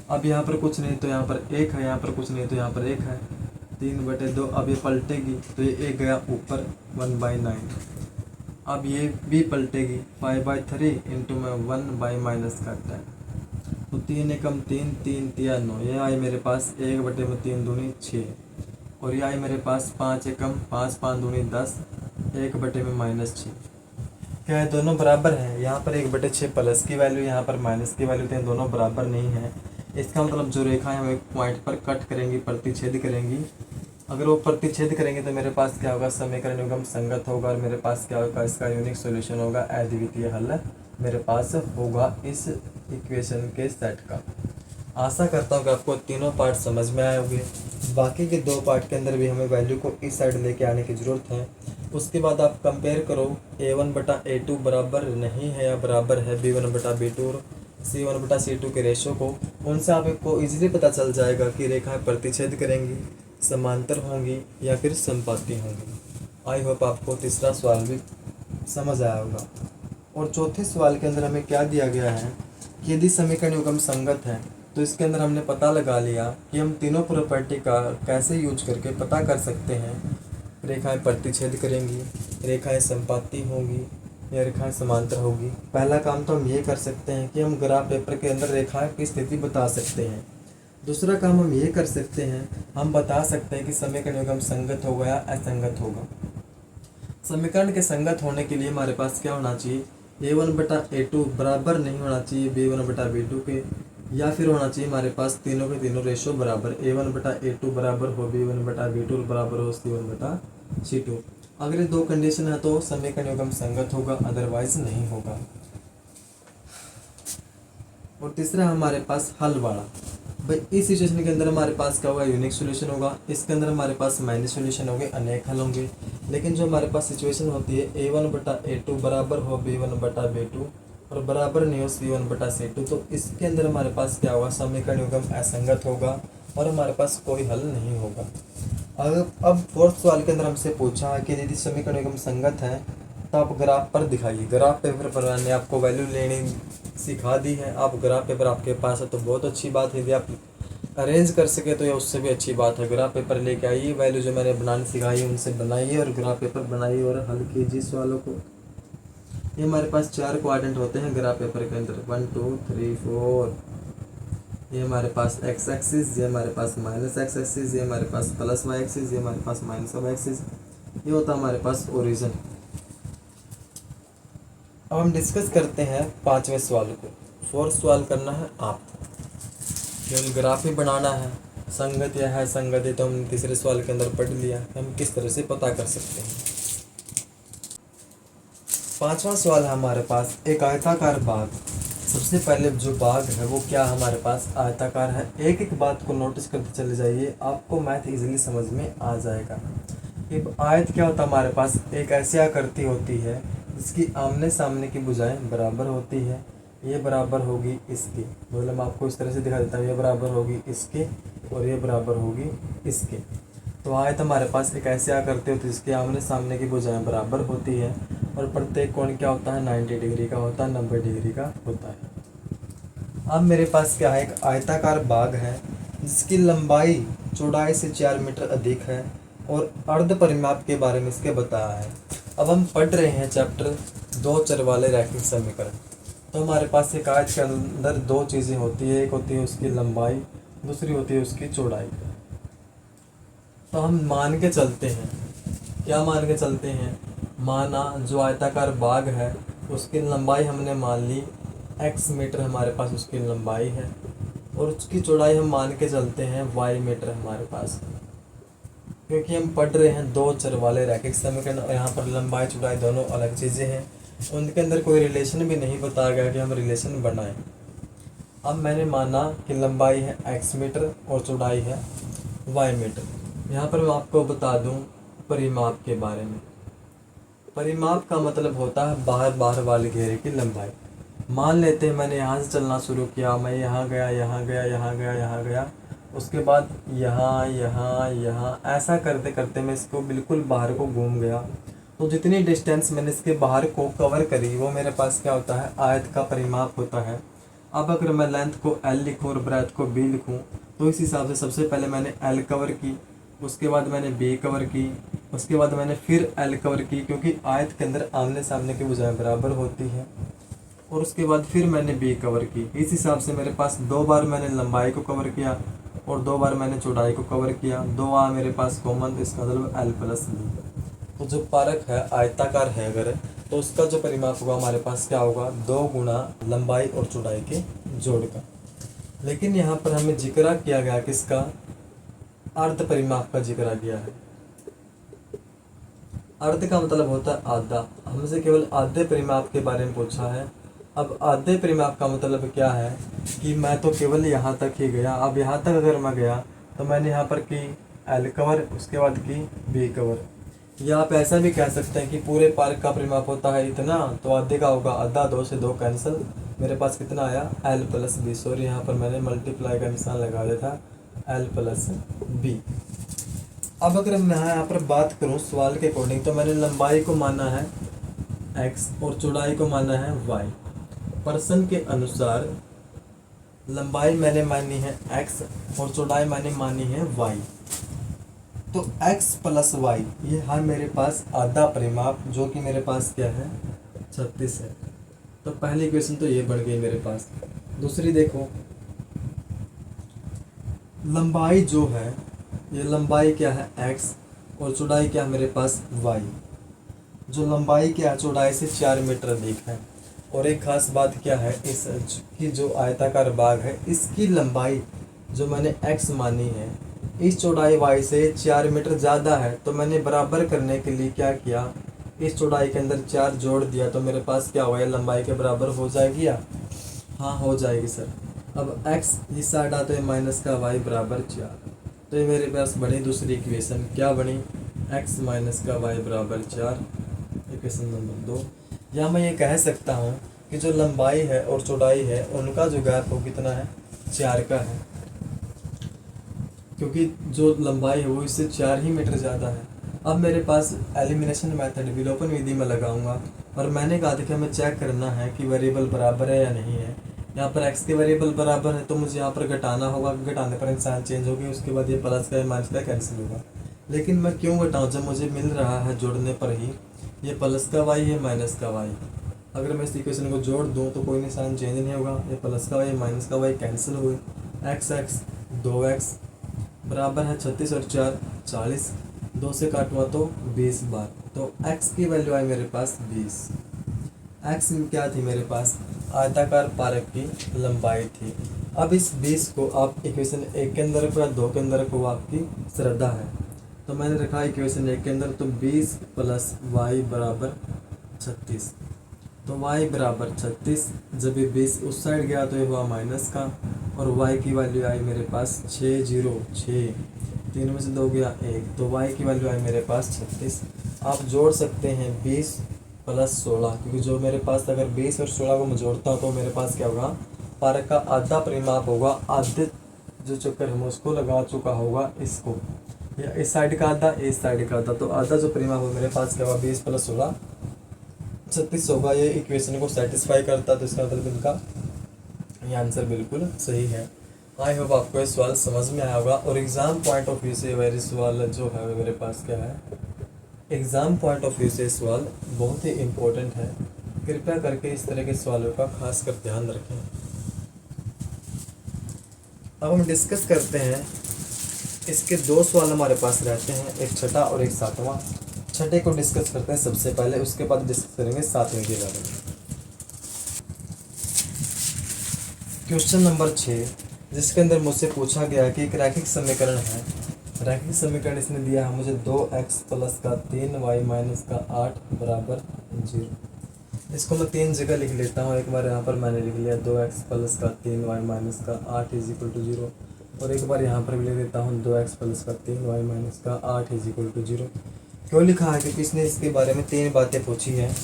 अब यहाँ पर कुछ नहीं तो यहाँ पर 1 है, यहाँ पर कुछ नहीं तो यहाँ पर 1 है, 3/2। अब ये पलटेगी तो ये 1 गया ऊपर, 1/9। अब ये भी पलटेगी, 5/3 इंटू में 1/-10। तो 3 एकम 3, 3 तिया 9, ये आई मेरे पास 1/3 दूनी 6, और ये आई मेरे पास 5 एकम 5, 5 दूनी 10, 1/-6। क्या है, दोनों बराबर हैं। यहाँ पर 1/6 प्लस की वैल्यू, यहाँ पर माइनस की वैल्यू थे, दोनों बराबर नहीं है। इसका मतलब जो रेखाएं हम एक पॉइंट पर कट करेंगी, प्रतिच्छेद करेंगी, अगर वो प्रतिच्छेद करेंगे तो मेरे पास क्या होगा, समीकरण युग्म संगत होगा, और मेरे पास क्या होगा, इसका यूनिक सॉल्यूशन होगा, अद्वितीय हल मेरे पास होगा इस इक्वेशन के सेट का। आशा करता हूँ कि आपको तीनों पार्ट समझ में आए होंगे। बाकी के 2 पार्ट के अंदर भी हमें वैल्यू को इस साइड लेके आने की ज़रूरत है। उसके बाद आप कंपेयर करो, a1/a2 बराबर नहीं है या बराबर है b1/b2 और c1/c2 के रेशो को। उनसे आपको इजीली पता चल जाएगा कि रेखाएं प्रतिच्छेद करेंगी, समांतर होंगी या फिर समपाती होंगी। आई होप आपको तीसरा सवाल भी समझ आया होगा। और चौथे सवाल के अंदर हमें क्या दिया गया है कि यदि समीकरण युग्म संगत है, तो इसके अंदर हमने पता लगा लिया कि हम तीनों प्रॉपर्टी का कैसे यूज करके पता कर सकते हैं, रेखाएं प्रतिच्छेद करेंगी, रेखाएं समपाती होंगी या रेखाएं समांतर होगी। पहला काम तो हम ये कर सकते हैं कि हम ग्राफ पेपर के अंदर रेखाएं की स्थिति बता सकते हैं। दूसरा काम हम ये कर सकते हैं, हम बता सकते हैं कि समीकरण युग्म संगत होगा या असंगत होगा। समीकरण के संगत होने के लिए हमारे पास क्या होना चाहिए, a1/a2 बराबर नहीं होना चाहिए b1/b2 के, या फिर होना चाहिए हमारे पास तीनों के तीनों रेशो बराबर, a1/a2 बराबर हो b1/b2 बराबर हो c1/c2। अगर ये 2 कंडीशन है तो समीकरण युग्म संगत होगा, अदरवाइज नहीं होगा। और तीसरा हमारे पास हल वाला, भाई इस सिचुएशन के अंदर हमारे पास क्या होगा, यूनिक सॉल्यूशन होगा, इसके अंदर हमारे पास माइनस सॉल्यूशन होंगे, अनेक हल होंगे। लेकिन जो हमारे पास सिचुएशन होती है a1/a2 बराबर हो b1/b2 और बराबर नहीं हो c1/c2, तो इसके अंदर हमारे पास क्या होगा, समीकरण युग्म असंगत होगा और हमारे पास कोई हल नहीं होगा। अब फोर्थ सवाल के अंदर हमसे पूछा है कि यदि समीकरण युग्म संगत है तो आप ग्राफ पर दिखाइए। ग्राफ पेपर पर मैंने आपको वैल्यू लेनी सिखा दी है, आप ग्राफ पेपर आपके पास है तो बहुत अच्छी बात है। यदि आप अरेंज कर सके तो ये उससे भी अच्छी बात है। ग्राफ पेपर लेके आइए, वैल्यू जो मैंने बनानी सिखाई है उनसे बनाइए और ग्राफ पेपर बनाइए और हल कीजिए सवालों को। ये हमारे पास 4 क्वाड्रेंट होते हैं ग्राफ पेपर के अंदर, 1 2 3 4। ये हमारे पास एक्स एक्सिस, ये हमारे पास माइनस एक्स एक्सिस, ये हमारे पास प्लस वाई एक्सिस, ये हमारे पास माइनस वाई एक्सिस, ये होता है हमारे पास ओरिजिन। अब हम डिस्कस करते हैं 5वें सवाल को। 4th सवाल करना है आपको, केवल ग्राफ ही बनाना है, संगत या है संगत, तो हमने तीसरे सवाल के अंदर पढ़ लिया। हम किस तरह से पता कर सकते हैं। पांचवा सवाल है हमारे पास, एक आयताकार बाग। सबसे पहले जो बाग है वो क्या हमारे पास आयताकार है। एक एक बात को नोटिस करते चले जाइए, आपको मैथ इजीली समझ में आ जाएगा। एक आयत क्या होता है हमारे पास, एक ऐसी आकृति होती है जिसकी आमने सामने की भुजाएं बराबर होती है। ये बराबर होगी इसकी, मतलब आपको इस तरह से दिखा देता हूँ, ये बराबर होगी इसके और ये बराबर होगी इसके। तो आयत हमारे पास एक ऐसी आकृति होती है जिसके आमने सामने की भुजाएं बराबर होती है और प्रत्येक कोण क्या होता है 90 डिग्री का होता है, 90 डिग्री का होता है। अब मेरे पास क्या है, एक आयताकार बाग है जिसकी लंबाई चौड़ाई से 4 मीटर अधिक है और अर्ध परिमाप के बारे में इसके बताया है। अब हम पढ़ रहे हैं चैप्टर दो चर वाले रैखिक समीकरण। तो हमारे पास एक आयत के अंदर दो चीज़ें होती है, एक होती है उसकी लंबाई, दूसरी होती है उसकी चौड़ाई। तो हम मान के चलते हैं, क्या मान के चलते हैं, माना जो आयताकार बाग है उसकी लंबाई हमने मान ली x मीटर, हमारे पास उसकी लंबाई है और उसकी चौड़ाई हम मान के चलते हैं y मीटर हमारे पास, क्योंकि हम पढ़ रहे हैं दो चर वाले रैखिक समीकरण और यहाँ पर लंबाई चौड़ाई दोनों अलग चीज़ें हैं, उनके अंदर कोई रिलेशन भी नहीं बताया गया कि हम रिलेशन बनाएं। अब मैंने माना कि लंबाई है x मीटर और चौड़ाई है y मीटर। यहाँ पर मैं आपको बता दूँ परिमाप के बारे में। परिमाप का मतलब होता है बाहर बाहर वाले घेरे की लंबाई। मान लेते हैं मैंने यहाँ से चलना शुरू किया, मैं यहाँ गया, यहाँ गया, यहाँ गया, यहाँ गया, उसके बाद यहाँ यहाँ यहाँ, ऐसा करते करते मैं इसको बिल्कुल बाहर को घूम गया। तो जितनी डिस्टेंस मैंने इसके बाहर को कवर करी वो मेरे पास क्या होता है, आयत का परिमाप होता है। अब अगर मैं लेंथ को L लिखूँ और ब्रेथ को B लिखूँ तो इस हिसाब से सबसे पहले मैंने L कवर की, उसके बाद मैंने B कवर की, उसके बाद मैंने फिर L कवर की, क्योंकि आयत के अंदर आमने सामने की भुजाएं बराबर होती हैं, और उसके बाद फिर मैंने B कवर की। इस हिसाब से मेरे पास दो बार मैंने लंबाई को कवर किया और दो बार मैंने चौड़ाई को कवर किया, दो आ मेरे पास कॉमन, इसका मतलब L+B। तो जो पारक है आयताकार है अगर, तो उसका जो परिमाप होगा हमारे पास क्या होगा, 2 गुना लंबाई और चौड़ाई के जोड़ का। लेकिन यहाँ पर हमें जिक्र किया गया किसका, अर्ध परिमाप का जिक्र किया है। अर्ध का मतलब होता है आधा, हमसे केवल आधे परिमाप के बारे में पूछा है। अब आधे परिमाप का मतलब क्या है कि मैं तो केवल यहाँ तक ही गया, अब यहाँ तक अगर मैं गया तो मैंने यहाँ पर की L कवर, उसके बाद की B कवर। या आप ऐसा भी कह सकते हैं कि पूरे पार्क का परिमाप होता है इतना, तो आधे का होगा आधा, 2 से 2 कैंसिल, मेरे पास कितना आया L+B। सॉरी यहाँ पर मैंने मल्टीप्लाई का निशान लगा दिया था, L+B। अब अगर मैं यहाँ पर बात करूँ सवाल के अकॉर्डिंग, तो मैंने लंबाई को माना है x और चौड़ाई को माना है y। प्रश्न के अनुसार लंबाई मैंने मानी है x और चौड़ाई मैंने मानी है y। तो x+y ये है मेरे पास आधा परिमाप, जो कि मेरे पास क्या है 36 है। तो पहली इक्वेशन तो ये बन गई मेरे पास। दूसरी देखो, लंबाई जो है, ये लंबाई क्या है x और चौड़ाई क्या है मेरे पास y। जो लंबाई क्या है चौड़ाई से 4 मीटर अधिक है। और एक खास बात क्या है, इस की जो आयताकार बाग है इसकी लंबाई जो मैंने x मानी है इस चौड़ाई y से 4 मीटर ज़्यादा है। तो मैंने बराबर करने के लिए क्या किया, इस चौड़ाई के अंदर 4 जोड़ दिया, तो मेरे पास क्या हुआ, लंबाई के बराबर हो जाएगी या हाँ हो जाएगी सर। अब x इस साइड आता है माइनस का y बराबर 4, तो ये मेरे पास बनी दूसरी इक्वेशन, क्या बनी, x माइनस का y बराबर 4, इक्वेशन नंबर 2। या मैं ये कह सकता हूँ कि जो लंबाई है और चौड़ाई है उनका जो गैप वो कितना है, 4 का है, क्योंकि जो लंबाई है वो इससे 4 ही मीटर ज़्यादा है। अब मेरे पास एलिमिनेशन मेथड विलोपन विधि में लगाऊंगा और मैंने कहा था कि हमें चेक करना है कि वेरिएबल बराबर है या नहीं है। यहाँ पर x के वेरिएबल बराबर है तो मुझे यहाँ पर घटाना होगा, घटाने पर इंसान चेंज होगी, उसके बाद ये प्लस का माइनस का कैंसिल होगा। लेकिन मैं क्यों घटाऊँ जब मुझे मिल रहा है जोड़ने पर ही, ये प्लस का y है माइनस का y। अगर मैं इस इक्वेशन को जोड़ दूँ तो कोई निशान चेंज नहीं होगा, ये प्लस का y माइनस का y कैंसिल हुए, x 2x बराबर है 36 और 4 40, 2 से काटूँगा तो 20 बार। तो x की वैल्यू आई मेरे पास 20। x में क्या थी मेरे पास, आयताकार पारक की लंबाई थी। अब इस 20 को आप इक्वेशन 1 के अंदर रखो या 2 के अंदर रखो, आपकी श्रद्धा है। तो मैंने रखा इक्वेशन 1 के अंदर, तो 20 प्लस वाई बराबर 36। तो y बराबर 36, जब ये 20 उस साइड गया तो ये हुआ माइनस का, और y की वैल्यू आई मेरे पास 606, 3 में से 2 गया 1, तो y की वैल्यू आई मेरे पास 36। आप जोड़ सकते हैं 20 प्लस 16, क्योंकि जो मेरे पास अगर 20 और 16 को मैं जोड़ता हूँ तो मेरे पास क्या होगा, पार का आधा परिमाप होगा, आधे जो चक्कर हम उसको लगा चुका होगा इसको, या इस साइड का आधा इस साइड का आधा, तो आधा जो परिमाप हो मेरे पास क्या होगा 20 प्लस 16 36 होगा। ये इक्वेशन को सेटिस्फाई करता है, तो इसका मतलब इनका ये आंसर बिल्कुल सही है। आई होप आपको ये सवाल समझ में आया होगा। और एग्ज़ाम पॉइंट ऑफ व्यू से मेरे सवाल जो है मेरे पास क्या है, एग्ज़ाम पॉइंट ऑफ व्यू से सवाल बहुत ही इम्पोर्टेंट है। कृपया करके इस तरह के सवालों का खास कर ध्यान रखें। अब हम डिस्कस करते हैं, इसके 2 सवाल हमारे पास रहते हैं, एक छठा और एक सातवां। छठे को डिस्कस करते हैं सबसे पहले, उसके बाद डिस्कस करेंगे सातवें के बारे में। क्वेश्चन नंबर 6, जिसके अंदर मुझसे पूछा गया कि एक रैखिक समीकरण है। रैखिक समीकरण इसने दिया है मुझे 2x प्लस का 3y माइनस का 8 बराबर 0। इसको मैं 3 जगह लिख लेता हूँ। एक बार यहाँ पर मैंने लिख लिया 2x प्लस का 3y माइनस का 8 इज इक्वल टू 0, और एक बार यहाँ पर भी लिख देता हूँ 2x प्लस का 3y माइनस का 8 इज इक्वल टू 0। क्यों लिखा है, क्योंकि इसने इसके बारे में 3 बातें पूछी हैं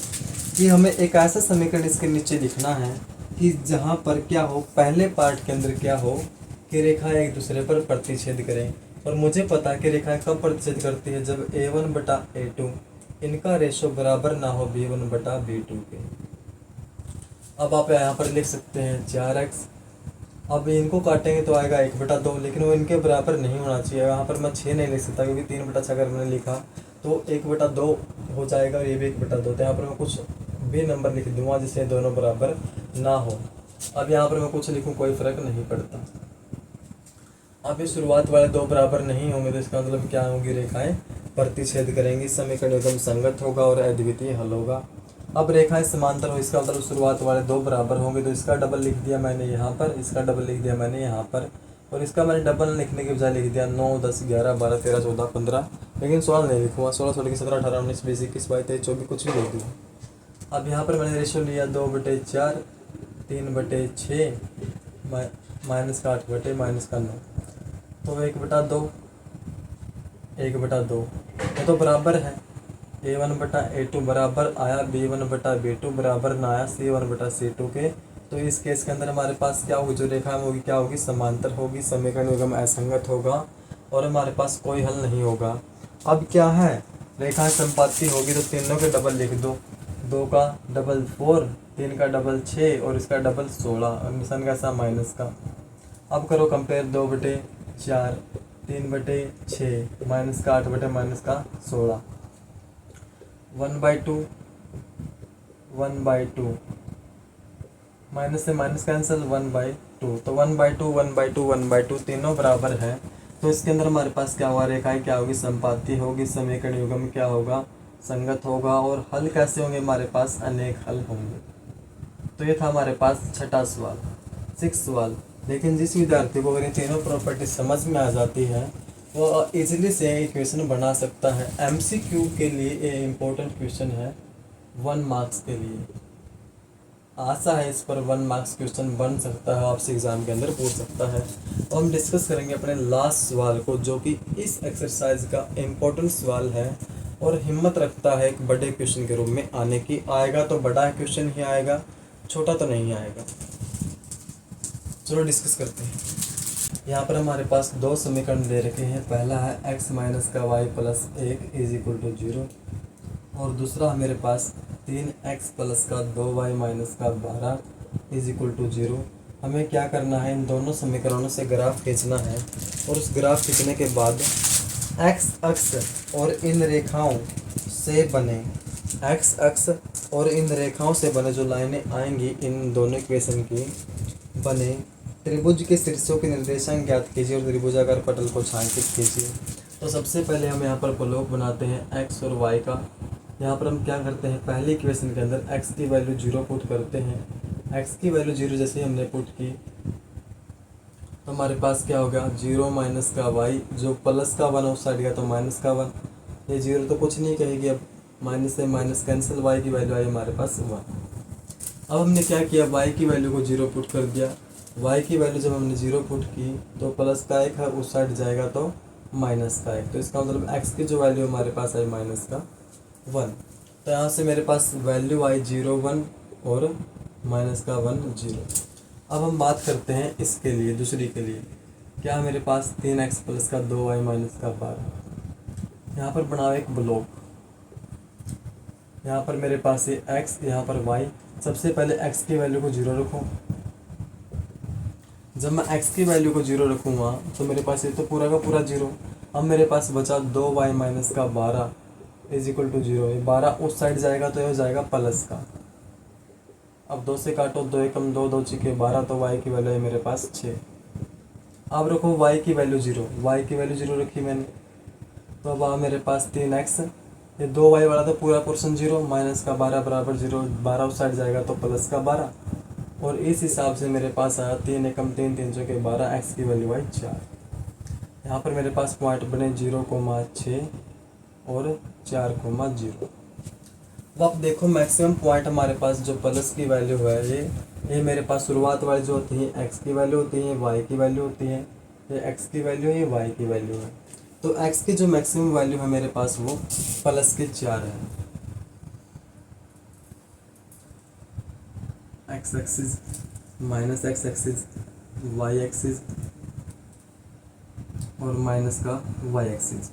कि हमें एक ऐसा समीकरण इसके नीचे लिखना है कि जहाँ पर क्या हो, पहले पार्ट के अंदर क्या हो कि रेखाएं एक दूसरे पर प्रतिच्छेद करें। और मुझे पता है कि रेखाएं कब प्रतिच्छेद करती है, जब a1 बटा a2 इनका रेशो बराबर ना हो b1 बटा b2 के। अब आप यहाँ पर लिख सकते हैं 4x, अब इनको काटेंगे तो आएगा 1/2, लेकिन वो इनके बराबर नहीं होना चाहिए। यहाँ पर मैं 6 नहीं लिख सकता, क्योंकि 3/6 अगर मैंने लिखा तो 1/2 हो जाएगा, और ये भी 1/2। तो यहाँ पर मैं कुछ भी नंबर लिख दूंगा जिससे दोनों बराबर ना हो। अब यहाँ पर मैं कुछ लिखूँ कोई फ़र्क नहीं पड़ता। अब ये शुरुआत वाले 2 बराबर नहीं होंगे, तो इसका मतलब क्या होगी, रेखाएं प्रतिच्छेद करेंगी, समीकरण एकदम संगत होगा और अद्वितीय हल होगा। अब रेखाएं समांतर हो, इसका मतलब शुरुआत वाले 2 बराबर होंगे, तो इसका डबल लिख दिया मैंने यहाँ पर, इसका डबल लिख दिया मैंने यहाँ पर, और इसका मैंने डबल लिखने के बजाय लिख दिया 9, 10, 11, 12, 13, 14, 15, लेकिन 16 नहीं लिखूँगा। 16, 16 की 17, 18, 19, 20, 21, 22, 23, 24 कुछ भी लिख दूँगा। अब यहाँ पर मैंने रेशो लिया 2/4, 3/6 माइनस का 8 माइनस का 9, तो 1/2, 1/2 ये तो बराबर है। a1 बटा a2 बराबर आया b1 बटा b2 बराबर ना आया c1 बटा c2 के। तो इस केस के अंदर हमारे पास क्या होगी, जो रेखा में होगी क्या होगी, समांतर होगी, समीकरण एकदम असंगत होगा, और हमारे पास कोई हल नहीं होगा। अब क्या है, रेखाएं संपाती होगी तो तीनों के डबल लिख दो, 2 का डबल 4, 3 का डबल 6 और इसका डबल 16, और निशान कैसा माइनस का। अब करो कंपेयर 2/4, 3/6 माइनस का 8 माइनस का 16, 1/2, 1/2 माइनस से माइनस कैंसिल, 1/2, तो 1/2, 1/2, 1/2 तीनों बराबर है। तो इसके अंदर हमारे पास क्या हुआ, रेखाएं क्या होगी, संपाती होगी, समीकरण युग्म क्या होगा, संगत होगा, और हल कैसे होंगे, हमारे पास अनेक हल होंगे। तो ये था हमारे पास छठा सवाल। 6 सवाल। लेकिन जिस विद्यार्थी को अगर ये तीनों प्रॉपर्टी समझ में आ जाती है वो इजीली से इक्वेशन बना सकता है। MCQ के लिए ये इम्पोर्टेंट क्वेश्चन है, 1 मार्क्स के लिए। आशा है इस पर 1 मार्क्स क्वेश्चन बन सकता है, आपसे एग्जाम के अंदर पूछ सकता है। तो हम डिस्कस करेंगे अपने लास्ट सवाल को, जो कि इस एक्सरसाइज का इम्पोर्टेंट सवाल है और हिम्मत रखता है एक बड़े क्वेश्चन के रूप में आने की। आएगा तो बड़ा क्वेश्चन ही आएगा, छोटा तो नहीं आएगा। चलो डिस्कस करते हैं। यहाँ पर हमारे पास 2 समीकरण दे रखे हैं। पहला है x माइनस का y plus 1 is equal to 0, और दूसरा मेरे पास 3x प्लस का 2y माइनस का 12 इज इक्वल टू 0। हमें क्या करना है, इन दोनों समीकरणों से ग्राफ खींचना है, और उस ग्राफ खींचने के बाद x अक्ष और इन रेखाओं से बने x अक्ष और इन रेखाओं से बने जो लाइनें आएंगी इन दोनों इक्वेशन की बने त्रिभुज के शीर्षों के निर्देशांक ज्ञात कीजिए और त्रिभुजाकार पटल को छायांकित कीजिए। तो सबसे पहले हम यहाँ पर ब्लॉक बनाते हैं x और y का। यहाँ पर हम क्या करते हैं, पहली इक्वेशन के अंदर x की वैल्यू 0 पुट करते हैं। x की वैल्यू 0 जैसे हमने पुट की हमारे पास क्या हो गया, 0 माइनस का वाई, जो प्लस का 1 उस साइड गया तो माइनस का 1, ये 0 तो कुछ नहीं कहेगी, अब माइनस से माइनस कैंसिल, वाई की वैल्यू आई हमारे पास 1। अब हमने क्या किया, y की वैल्यू को 0 पुट कर दिया। y की वैल्यू जब हमने 0 पुट की तो प्लस का 1 है, उस साइड जाएगा तो माइनस का 1, तो इसका मतलब x की जो वैल्यू हमारे पास आई माइनस का 1। तो यहाँ से मेरे पास वैल्यू आई 0 1 और माइनस का 1 0। अब हम बात करते हैं इसके लिए, दूसरी के लिए। क्या मेरे पास 3x प्लस का 2y माइनस का 12। यहाँ पर बनाओ एक ब्लॉक, यहाँ पर मेरे पास ये x, यहाँ पर y। सबसे पहले x की वैल्यू को 0 रखो। जब मैं x की वैल्यू को 0 रखूँगा तो मेरे पास ये तो पूरा का पूरा 0। अब मेरे पास बचा 2y माइनस का 12 इज इक्वल टू 0। ये 12 उस साइड जाएगा तो ये हो जाएगा प्लस का। अब 2 से काटो, 2 एकम 2, 2 छिके 12, तो y की वैल्यू है मेरे पास 6। अब रखो y की वैल्यू 0, y की वैल्यू 0 रखी मैंने, तो अब आ मेरे पास 3x, ये 2y वाला तो पूरा पोर्शन 0, माइनस का 12 बराबर 0, 12 उस साइड जाएगा तो प्लस का 12, और इस हिसाब से मेरे पास आया 3 एकम 3, 3 चौके 12, x की वैल्यू आई 4। यहाँ पर मेरे पास पॉइंट बने 0,6 और 4,0। अब आप देखो मैक्सिमम पॉइंट हमारे पास जो प्लस की वैल्यू है, ये मेरे पास शुरुआत वाली जो होती है x की वैल्यू होती है, y की वैल्यू होती है, ये x की वैल्यू है, ये y की वैल्यू है। तो x की जो मैक्सिमम वैल्यू है मेरे पास वो प्लस के 4 है। x axis minus x axis, y axis और माइनस का y एक्सिस।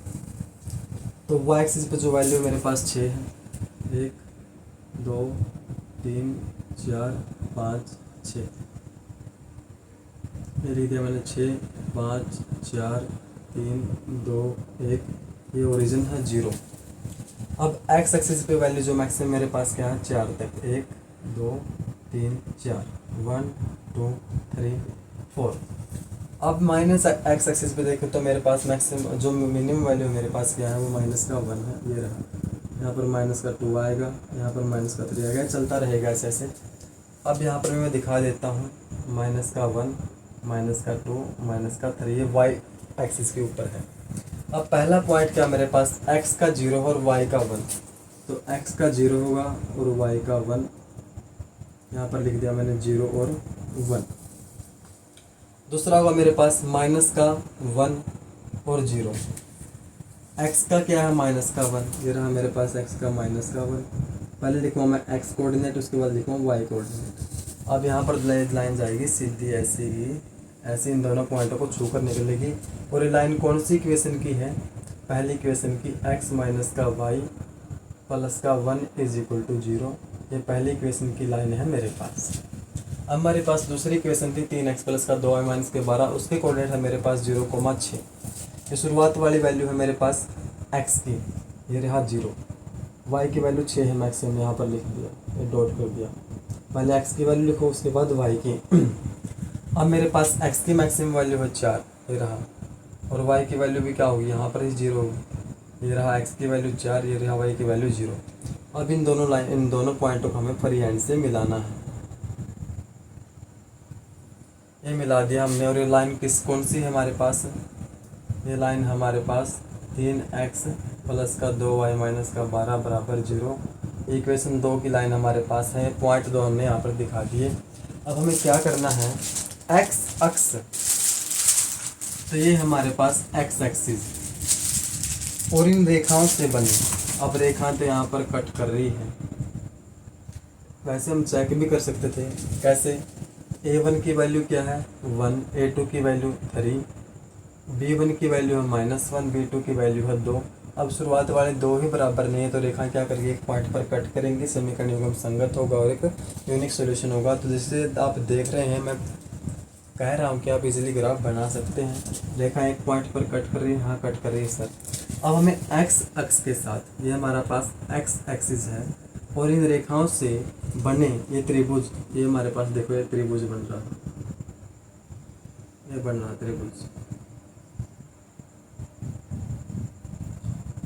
तो y एक्सिस पे जो वैल्यू मेरे पास 6 है, 1 2 3 4 5 6, ये लिख दिया मैंने 6 5 4 3 2 1, ये ओरिजिन है 0। अब x एक्सिस पे वैल्यू जो मैक्सिमम मेरे पास क्या है, 4 तक, 1 2 3 4, 1 2 3 4। अब माइनस x एक्सिस पे देखो तो मेरे पास मैक्सिमम जो मिनिमम वैल्यू मेरे पास क्या है वो माइनस का 1 है, ये रहा। यहाँ पर माइनस का 2 आएगा, यहाँ पर माइनस का 3 आएगा, चलता रहेगा ऐसे ऐसे। अब यहाँ पर मैं दिखा देता हूँ, माइनस का 1 माइनस का 2 माइनस का 3, ये y एक्सिस के ऊपर है। अब पहला पॉइंट क्या मेरे पास, x का 0 और y का 1, तो x का 0 होगा और y का 1, यहाँ पर लिख दिया मैंने 0 और 1। दूसरा होगा मेरे पास माइनस का 1 और 0, x का क्या है माइनस का 1, ये रहा मेरे पास x का माइनस का 1। पहले लिखूँगा मैं x कोऑर्डिनेट, उसके बाद लिखूँगा y कोऑर्डिनेट। अब यहाँ पर लाइन जाएगी सीधी ऐसी ही, ऐसे इन दोनों पॉइंटों को छू कर निकलेगी। और ये लाइन कौन सी इक्वेशन की है, पहली इक्वेशन की, x माइनस का y प्लस का 1 इज इक्वल टू 0, ये पहली इक्वेशन की लाइन है मेरे पास। अब हमारे पास दूसरी इक्वेशन थी 3x प्लस का 2y माइनस के 12, उसके कोऑर्डिनेट है मेरे पास 0,6। ये शुरुआत वाली वैल्यू है मेरे पास x की, ये रहा 0, y की वैल्यू 6 है मैक्सिमम, यहाँ पर लिख दिया, ये डॉट कर दिया। पहले x की वैल्यू लिखो, उसके बाद y की। अब मेरे पास x की मैक्सिमम वैल्यू है 4, ये रहा, और y की वैल्यू भी क्या होगी, यहाँ पर ही 0 होगी, ये रहा x की वैल्यू 4, ये रहा y की वैल्यू 0। अब इन दोनों पॉइंटों को हमें फ्री हैंड से मिलाना है। ये मिला दिया हमने, और ये लाइन कौन सी है हमारे पास, ये लाइन हमारे पास 3x प्लस का 2y माइनस का 12 बराबर 0, इक्वेशन 2 की लाइन हमारे पास है। पॉइंट 2 हमने यहाँ पर दिखा दिए। अब हमें क्या करना है, x अक्ष, तो ये हमारे पास x एक्सिस और इन रेखाओं से बने। अब रेखा तो यहाँ पर कट कर रही है, वैसे हम चेक भी कर सकते थे, कैसे, a1 की वैल्यू क्या है 1, a2 की वैल्यू 3, b1 की वैल्यू है -1, b2 की वैल्यू है 2। अब शुरुआत वाले दो ही बराबर नहीं है, तो रेखा क्या करेगी, एक पॉइंट पर कट करेंगे, समीकरण युग्म संगत होगा और एक यूनिक सॉल्यूशन होगा। तो जैसे आप देख रहे हैं, मैं कह रहा हूँ कि आप इजीली ग्राफ बना सकते हैं। रेखा एक पॉइंट पर कट कर रही है, हाँ कट कर रही है सर। अब हमें x अक्ष के साथ, ये हमारा पास x एक्सिस है, और इन रेखाओं से बने ये त्रिभुज, ये हमारे पास देखो ये त्रिभुज बन रहा है, ये बन रहा त्रिभुज,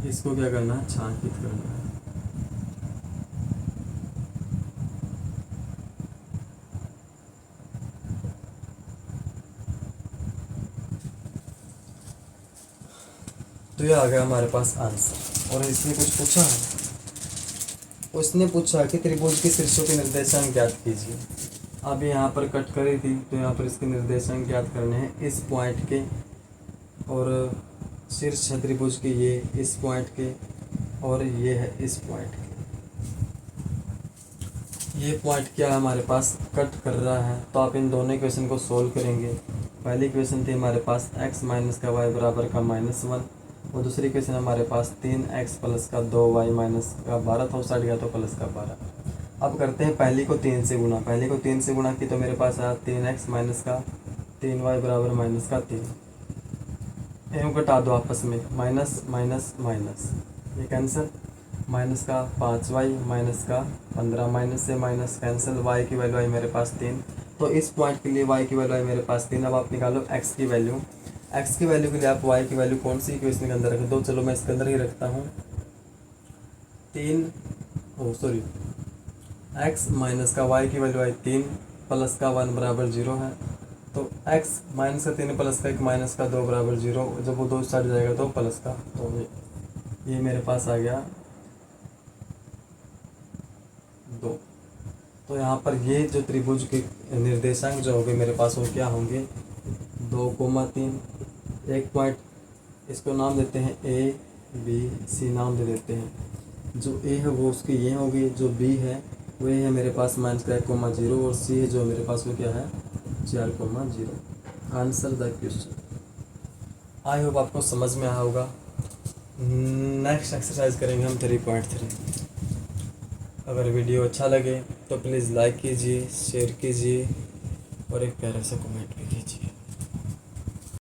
इसको क्या करना है, छांकित करना है। तो ये आ गया हमारे पास आंसर। और इसने कुछ पूछा है, उसने पूछा कि त्रिभुज के शीर्षों के निर्देशांक ज्ञात कीजिए। अब यहाँ पर कट करी थी तो यहाँ पर इसके निर्देशांक ज्ञात करने हैं इस पॉइंट के, और शीर्ष है त्रिभुज के ये इस पॉइंट के, और ये है इस पॉइंट के। ये पॉइंट क्या है हमारे पास, कट कर रहा है। तो आप इन दोनों इक्वेशन को सोल्व करेंगे। पहली इक्वेशन थी हमारे पास x माइनस का y बराबर का -1, और दूसरी इक्वेशन हमारे पास 3x प्लस का 2y माइनस का 12 था, उस साइड गया तो प्लस का 12। अब करते हैं पहली को 3 से गुणा। पहली को 3 से गुणा की तो मेरे पास आया 3x माइनस का 3y बराबर माइनस का 3। इनको घटा दो आपस में, माइनस माइनस माइनस, ये कैंसिल, माइनस का 5y माइनस का 15, माइनस से माइनस कैंसिल, y की वैल्यू आई मेरे पास 3। तो इस पॉइंट के लिए y की वैल्यू आई मेरे पास 3। अब आप निकालो x की वैल्यू। x की वैल्यू के लिए आप y की वैल्यू कौन सी इक्वेशन के अंदर रखें, तो चलो मैं इसके अंदर ही रखता हूँ 3, x माइनस का y की वैल्यू आई 3 प्लस का 1 बराबर 0 है। तो x माइनस का 3 प्लस का 1 माइनस का 2 बराबर 0, जब वो 2 साइड जाएगा तो प्लस का, तो ये मेरे पास आ गया 2। तो यहाँ पर ये जो त्रिभुज के निर्देशांक जो होंगे मेरे पास वो क्या होंगे, 2,3। एक पॉइंट इसको नाम देते हैं ए बी सी, नाम दे देते हैं। जो ए है वो उसकी ये होगी, जो बी है वो है मेरे पास -1,0, और सी है जो मेरे पास वो क्या है 4,0। Answer the question. I hope आपको समझ में आया होगा। नेक्स्ट एक्सरसाइज करेंगे हम 3.3। अगर वीडियो अच्छा लगे तो प्लीज़ लाइक कीजिए, शेयर कीजिए और एक प्यारा सा कमेंट भी कीजिए।